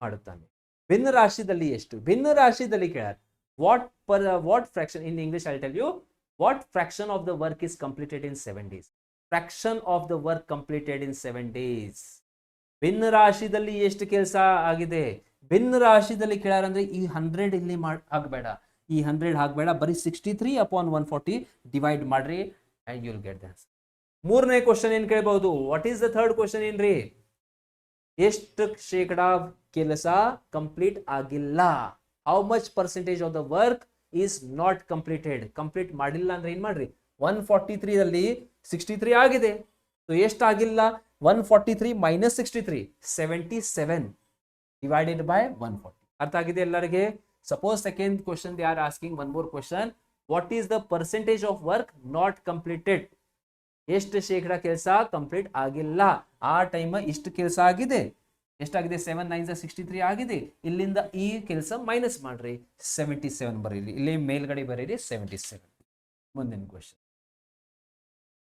ಮಾಡುತ್ತಾನೆ? ಭಿನ್ನ ರಾಶಿಯಲ್ಲಿ ಎಷ್ಟು? ಭಿನ್ನ ರಾಶಿಯಲ್ಲಿ ಕೇಳ. What fraction in English I tell you. What fraction of the work is completed in 7 days? Fraction of the work completed in 7 days. ಭಿನ್ನ ರಾಶಿಯಲ್ಲಿ ಎಷ್ಟು ಕೆಲಸ ಆಗಿದೆ? ಭಿನ್ನ ರಾಶಿಯಲ್ಲಿ ಕೇಳಾರಂದ್ರೆ ಈ 100 ಇಲ್ಲಿ ಹಾಕಬೇಡ, ಈ 100 ಹಾಕಬೇಡ, ಬರೀ 63/140 ಡಿವೈಡ್ ಮಾಡ್ರಿ and you will get the answer. ಮೂರನೇ ಕ್ವಶನ್ ಏನ್ ಕೇಳಬಹುದು? What is the third question ಏನ್ರಿ? ಎಷ್ಟು ಶೇಕಡಾ ಕೆಲಸ ಕಂಪ್ಲೀಟ್ ಆಗಿಲ್ಲ? How much percentage of the work is not completed? Complete ಮಾಡಿಲ್ಲ ಅಂದ್ರೆ ಏನ್ ಮಾಡ್ರಿ? 143 ಅಲ್ಲಿ 63 ಆಗಿದೆ, ಸೊ ಎಷ್ಟಾಗಿಲ್ಲ? 143 - 63 77 divided by 140. ಅರ್ಥ ಆಗಿದೆ ಎಲ್ಲರಿಗೆ? Suppose second question they are asking one more question. What is the percentage of work not completed? ಎಷ್ಟು ಶೇಕಡಾ ಕೆಲಸ ಕಂಪ್ಲೀಟ್ ಆಗಿಲ್ಲ? ಆ ಟೈಮ್ ಇಷ್ಟು ಕೆಲಸ ಆಗಿದೆ. ಎಷ್ಟಾಗಿದೆ? 7 9s 63 ಆಗಿದೆ. ಇಲ್ಲಿಂದ ಈ ಕೆಲಸ ಮೈನಸ್ ಮಾಡ್ರಿ 77 ಬರೀರಿ. ಇಲ್ಲಿ ಮೇಲ್ಗಡೆ ಬರೀರಿ 77. ಮುಂದಿನ ಕ್ವಶನ್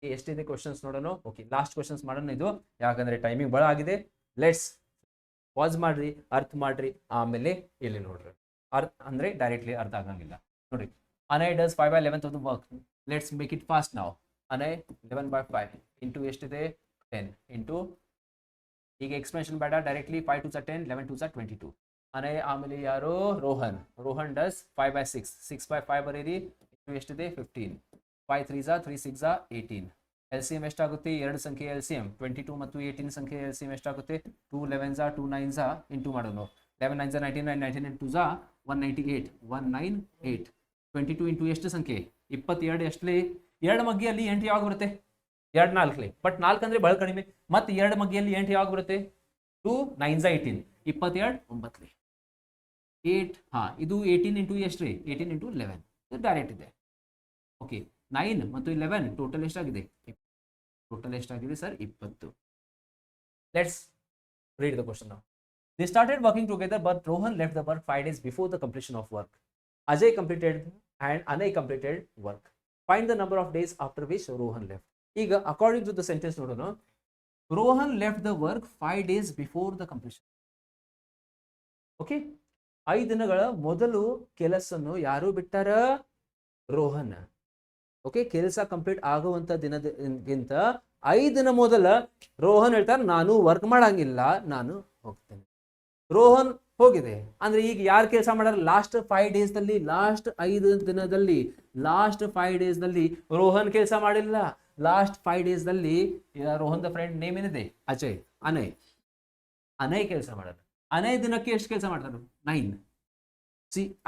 ಎಷ್ಟಿದೆ ಕ್ವಶನ್ಸ್ ನೋಡೋಣ. ಓಕೆ, ಲಾಸ್ಟ್ ಕ್ವಶನ್ಸ್ ಮಾಡೋಣ ಇದು, ಯಾಕಂದ್ರೆ ಟೈಮಿಂಗ್ ಬಹಳ ಆಗಿದೆ. ಲೆಟ್ಸ್ ಪಾಸ್ ಮಾಡ್ರಿ, ಅರ್ಥ ಮಾಡ್ರಿ, ಆಮೇಲೆ ಇಲ್ಲಿ ನೋಡ್ರಿ. ಅಂದ್ರೆ ಡೈರೆಕ್ಟ್ಲಿ ಅರ್ಥ ಆಗಂಗಿಲ್ಲ ನೋಡ್ರಿ. Anay does 5/11 of the work. Let's make it fast now. Anay 11/5 into ಎಷ್ಟಿದೆ 10 ಇಂಟು, ಈಗ ಎಕ್ಸ್ಪ್ರೆಷನ್ ಬೇಡ, directly 5 2s are 10, 11 2s are 22. Anay ಆಮೇಲೆ ಯಾರು? ರೋಹನ್ ಡಸ್ 5/6, 6/5 ಬರೀರಿ. ಇಂಟು ಎಷ್ಟಿದೆ 15, 5 3s are 3 6s are 18. LCM ಎಷ್ಟಾಗುತ್ತೆ? ಎರಡು ಸಂಖ್ಯೆ LCM 22 ಮತ್ತು 18 ಸಂಖ್ಯೆ LCM ಎಷ್ಟಾಗುತ್ತೆ? 2 11s are 2 9s are into ಮಾಡೋಣ. 11 9s are 99, 99 2s are 198, 198. 22 into ಎಷ್ಟು ಸಂಖ್ಯೆ? 22. ಎಷ್ಟಲಿ? ಎರಡು ಮಗ್ಗಿಯಲ್ಲಿ 8 ಯಾವಾಗ ಬರುತ್ತೆ? 2 4ಲಿ. ಬಟ್ 4 ಅಂದ್ರೆ ಬಹಳ ಕಡಿಮೆ. ಮತ್ತೆ 2 ಮಗ್ಗಿಯಲ್ಲಿ 8 ಯಾವಾಗ ಬರುತ್ತೆ? 2 9s are 18, 22 9ಲಿ 8. ಇದು 18 ಇಂಟು ಎಷ್ಟ್ರಿ? 18 ಇಂಟು 11 ಡೈರೆಕ್ಟ್ ಇದೆ. ಓಕೆ, 9 ಮತ್ತು 11 ಟೋಟಲ್ ಎಷ್ಟಾಗಿದೆ? ಟೋಟಲ್ ಎಷ್ಟಾಗಿದೆ sir? 20. Let's read the question now. They started working together, but Rohan left the work 5 days before the completion of work. Ajay completed and Anay completed work. Find the number of days after which Rohan left. ಈಗ according to the sentence ನೋಡೋಣ. Rohan left the work 5 days before the completion. Okay, 5 ದಿನಗಳ ಮೊದಲು ಕೆಲಸವನ್ನು ಯಾರು ಬಿಟ್ಟಾರ? Rohan. Okay, ಕೆಲಸ complete ಆಗುವಂತ ದಿನದಗಿಂತ 5 ದಿನ ಮೊದಲ ರೋಹನ್ ಹೇಳ್ತಾರೆ ನಾನು ವರ್ಕ್ ಮಾಡಂಗಿಲ್ಲ, ನಾನು ಹೋಗ್ತೇನೆ. ರೋಹನ್ ಹೋಗಿದೆ ಅಂದ್ರೆ ಈಗ ಯಾರು ಕೆಲಸ ಮಾಡಾರ? ಲಾಸ್ಟ್ 5 ಡೇಸ್ ದಲ್ಲಿ, ಲಾಸ್ಟ್ 5 ದಿನದಲ್ಲಿ, ಲಾಸ್ಟ್ 5 ಡೇಸ್ ದಲ್ಲಿ ರೋಹನ್ ಕೆಲಸ ಮಾಡಿಲ್ಲ. ಲಾಸ್ಟ್ 5 ಡೇಸ್ ದಲ್ಲಿ ರೋಹನ್ ದ ಫ್ರೆಂಡ್ ನೇಮ್ ಏನಿದೆ? ಅಜಯ್, ಅನಯ್ ಕೆಲಸ ಮಾಡೋದು. ಅನಯ್ ದಿನಕ್ಕೆ ಎಷ್ಟು ಕೆಲಸ ಮಾಡ್ತಾರೆ? 9.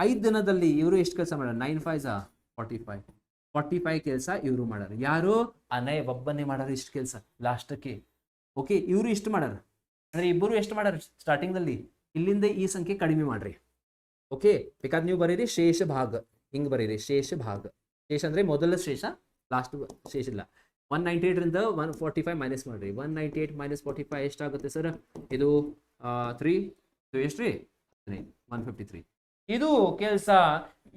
5 ದಿನದಲ್ಲಿ ಇವರು ಎಷ್ಟು ಕೆಲಸ ಮಾಡ್ಯಾರ? 9 5 45 ಕೆಲಸ ಇವರು ಮಾಡ್ಯಾರ. ಯಾರು? ಅನಯ್ ಒಬ್ಬನೇ ಮಾಡ್ಯಾರ ಇಷ್ಟು ಕೆಲಸ ಲಾಸ್ಟಕ್ಕೆ. ಓಕೆ, ಇವರು ಇಷ್ಟು ಮಾಡ್ಯಾರ ಅಂದ್ರೆ ಇಬ್ಬರು ಎಷ್ಟು ಮಾಡ್ಯಾರ ಸ್ಟಾರ್ಟಿಂಗ್ ದಲ್ಲಿ? ಇಲ್ಲಿಂದ ಈ ಸಂಖ್ಯೆ ಕಡಿಮೆ ಮಾಡ್ರಿ. ಓಕೆ, ಬೇಕಾದ್ರೆ ನೀವು ಬರೀರಿ ಶೇಷ ಭಾಗ, ಹಿಂಗ್ ಬರೀರಿ ಶೇಷ ಭಾಗ. ಶೇಷ ಅಂದ್ರೆ ಮೊದಲ ಶೇಷ, ಲಾಸ್ಟ್ ಶೇಷ ಇಲ್ಲ. 198 ರಿಂದ 145 ಮೈನಸ್ ಮಾಡ್ರಿ. 198 ಮೈನಸ್ 45 ಎಷ್ಟಾಗುತ್ತೆ ಸರ್? ಇದು 3 ಇದು ಎಷ್ಟ್ರಿ? 153. ಇದು ಕೆಲಸ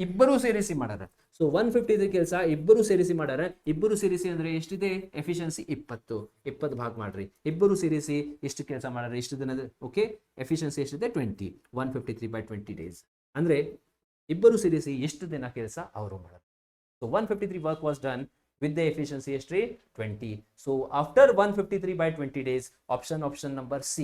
ಇಬ್ಬರು ಸೇರಿಸಿ ಮಾಡ್ಯಾರ. ಸೊ 153 ಕೆಲಸ ಇಬ್ಬರು ಸೇರಿಸಿ ಮಾಡ್ಯಾರ. ಇಬ್ಬರು ಸೇರಿಸಿ ಅಂದ್ರೆ ಎಷ್ಟಿದೆ? ಎಫಿಷಿಯನ್ಸಿ 20 ಭಾಗ ಮಾಡ್ರಿ. ಇಬ್ಬರು ಸೇರಿಸಿ ಇಷ್ಟು ಕೆಲಸ ಮಾಡ್ಯಾರ ಇಷ್ಟು ದಿನದ. ಓಕೆ, ಎಫಿಷಿಯನ್ಸಿ ಎಷ್ಟಿದೆ? 20. 153/20 ಡೇಸ್ ಅಂದ್ರೆ ಇಬ್ಬರು ಸೇರಿಸಿ ಎಷ್ಟು ದಿನ ಕೆಲಸ ಅವರು ಮಾಡ್ಯಾರ. So 153 work was done with the efficiency history 20. So after 153/20 days, option number C,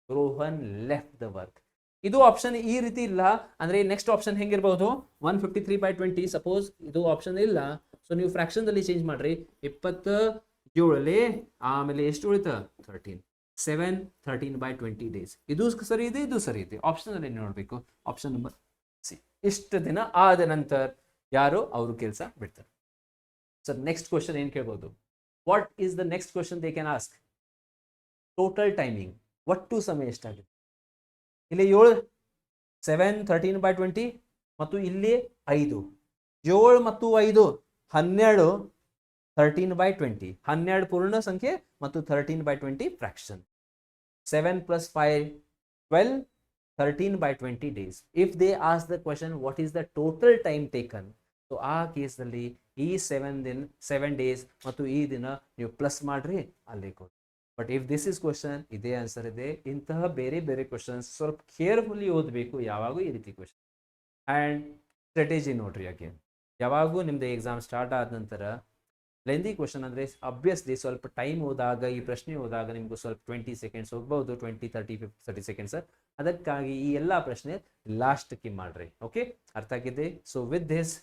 Rohan left the work. ಇದು ಆಪ್ಷನ್ ಈ ರೀತಿ ಇಲ್ಲ ಅಂದ್ರೆ ನೆಕ್ಸ್ಟ್ ಆಪ್ಷನ್ ಹೆಂಗಿರಬಹುದು? 153/20 ಸಪೋಸ್ ಇದು ಆಪ್ಷನ್ ಇಲ್ಲ. ಸೊ ನೀವು ಫ್ರಾಕ್ಷನ್ ದಲ್ಲಿ ಚೇಂಜ್ ಮಾಡ್ರಿ. 27 ಆಮೇಲೆ ಎಷ್ಟು ಉಳಿತ? 13. 7 13/20 ಡೇಸ್. ಇದು ಸರಿ ಇದೆ, ಇದು ಸರಿ ಇದೆ. ಆಪ್ಷನ್ ಅಲ್ಲಿ ನೋಡ್ಬೇಕು. Option number C. ಇಷ್ಟು ದಿನ ಆದ ನಂತರ ಯಾರು ಅವರು ಕೆಲಸ ಬಿಡ್ತಾರೆ. ಸರ್ ನೆಕ್ಸ್ಟ್ ಕ್ವಶನ್ ಏನ್ ಕೇಳ್ಬೋದು? What is the next question they can ask? Total timing, ಒಟ್ಟು ಸಮಯ ಎಷ್ಟಾಗಿದೆ? ಇಲ್ಲಿ 7 13/20 ಮತ್ತು ಇಲ್ಲಿ 5. 7 ಮತ್ತು 5 12. 13/20 12 ಪೂರ್ಣ ಸಂಖ್ಯೆ ಮತ್ತು 13/20 fraction. 7 + 5 12. 13/20 days. If they ask the question what is the total time taken, so ಆ ಕೇಸ್ನಲ್ಲಿ ಈ 7 ಡೇಸ್ ಮತ್ತು ಈ ದಿನ ನೀವು ಪ್ಲಸ್ ಮಾಡ್ರಿ, ಅಲ್ಲಿ ಕೊಡಿ. But if this is question, ಇದೇ ಆನ್ಸರ್ ಇದೆ. ಇಂತಹ ಬೇರೆ ಬೇರೆ ಕ್ವಶನ್ಸ್ ಸ್ವಲ್ಪ ಕೇರ್ಫುಲ್ಲಿ ಓದಬೇಕು ಯಾವಾಗೂ ಈ ರೀತಿ ಕ್ವಶನ್. ಆ್ಯಂಡ್ ಸ್ಟ್ರಾಟಜಿ ನೋಡ್ರಿ. ಅಗೇನ್ ಯಾವಾಗೂ ನಿಮ್ದು ಎಕ್ಸಾಮ್ ಸ್ಟಾರ್ಟ್ ಆದ ನಂತರ ಲೆಂದಿ ಕ್ವಶನ್ ಅಂದರೆ ಅಬ್ವಿಯಸ್ಲಿ ಸ್ವಲ್ಪ ಟೈಮ್ ಹೋದಾಗ, ಈ ಪ್ರಶ್ನೆ ಹೋದಾಗ ನಿಮಗೂ ಸ್ವಲ್ಪ 20 ಸೆಕೆಂಡ್ಸ್ ಹೋಗ್ಬೋದು, 20 30 ಸೆಕೆಂಡ್ಸ್. ಅದಕ್ಕಾಗಿ ಈ ಎಲ್ಲ ಪ್ರಶ್ನೆ ಲಾಸ್ಟ್ಗೆ ಮಾಡ್ರಿ. ಓಕೆ, ಅರ್ಥ ಆಗಿದೆ? So with this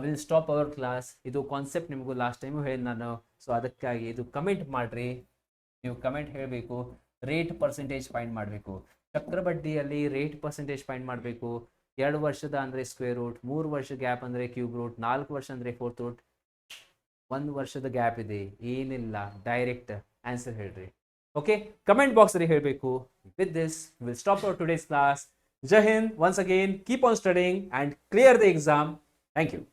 will stop our class. ಇದು ಕಾನ್ಸೆಪ್ಟ್ ನಿಮಗೂ ಲಾಸ್ಟ್ ಟೈಮು ಹೇಳಿ ನಾನು. ಸೊ ಅದಕ್ಕಾಗಿ ಇದು ಕಮೆಂಟ್ ಮಾಡ್ರಿ. ನೀವು ಕಮೆಂಟ್ ಹೇಳಬೇಕು. ರೇಟ್ ಪರ್ಸೆಂಟೇಜ್ ಫೈಂಡ್ ಮಾಡಬೇಕು. ಚಕ್ರಬಡ್ಡಿಯಲ್ಲಿ ರೇಟ್ ಪರ್ಸೆಂಟೇಜ್ ಫೈಂಡ್ ಮಾಡಬೇಕು. 2 ವರ್ಷದ ಅಂದರೆ ಸ್ಕ್ವೇರ್ ರೂಟ್, 3 ವರ್ಷ ಗ್ಯಾಪ್ ಅಂದರೆ ಕ್ಯೂಬ್ ರೂಟ್, 4 ವರ್ಷ ಅಂದರೆ ಫೋರ್ತ್ ರೂಟ್, 1 ವರ್ಷದ ಗ್ಯಾಪ್ ಇದೆ, ಏನಿಲ್ಲ, ಡೈರೆಕ್ಟ್ ಆನ್ಸರ್ ಹೇಳ್ರಿ. ಓಕೆ, ಕಮೆಂಟ್ ಬಾಕ್ಸ್ ಅಲ್ಲಿ ಹೇಳಬೇಕು. With this will stop hour today's class. Jai Hind. Once again, keep on studying and clear the exam. Thank you.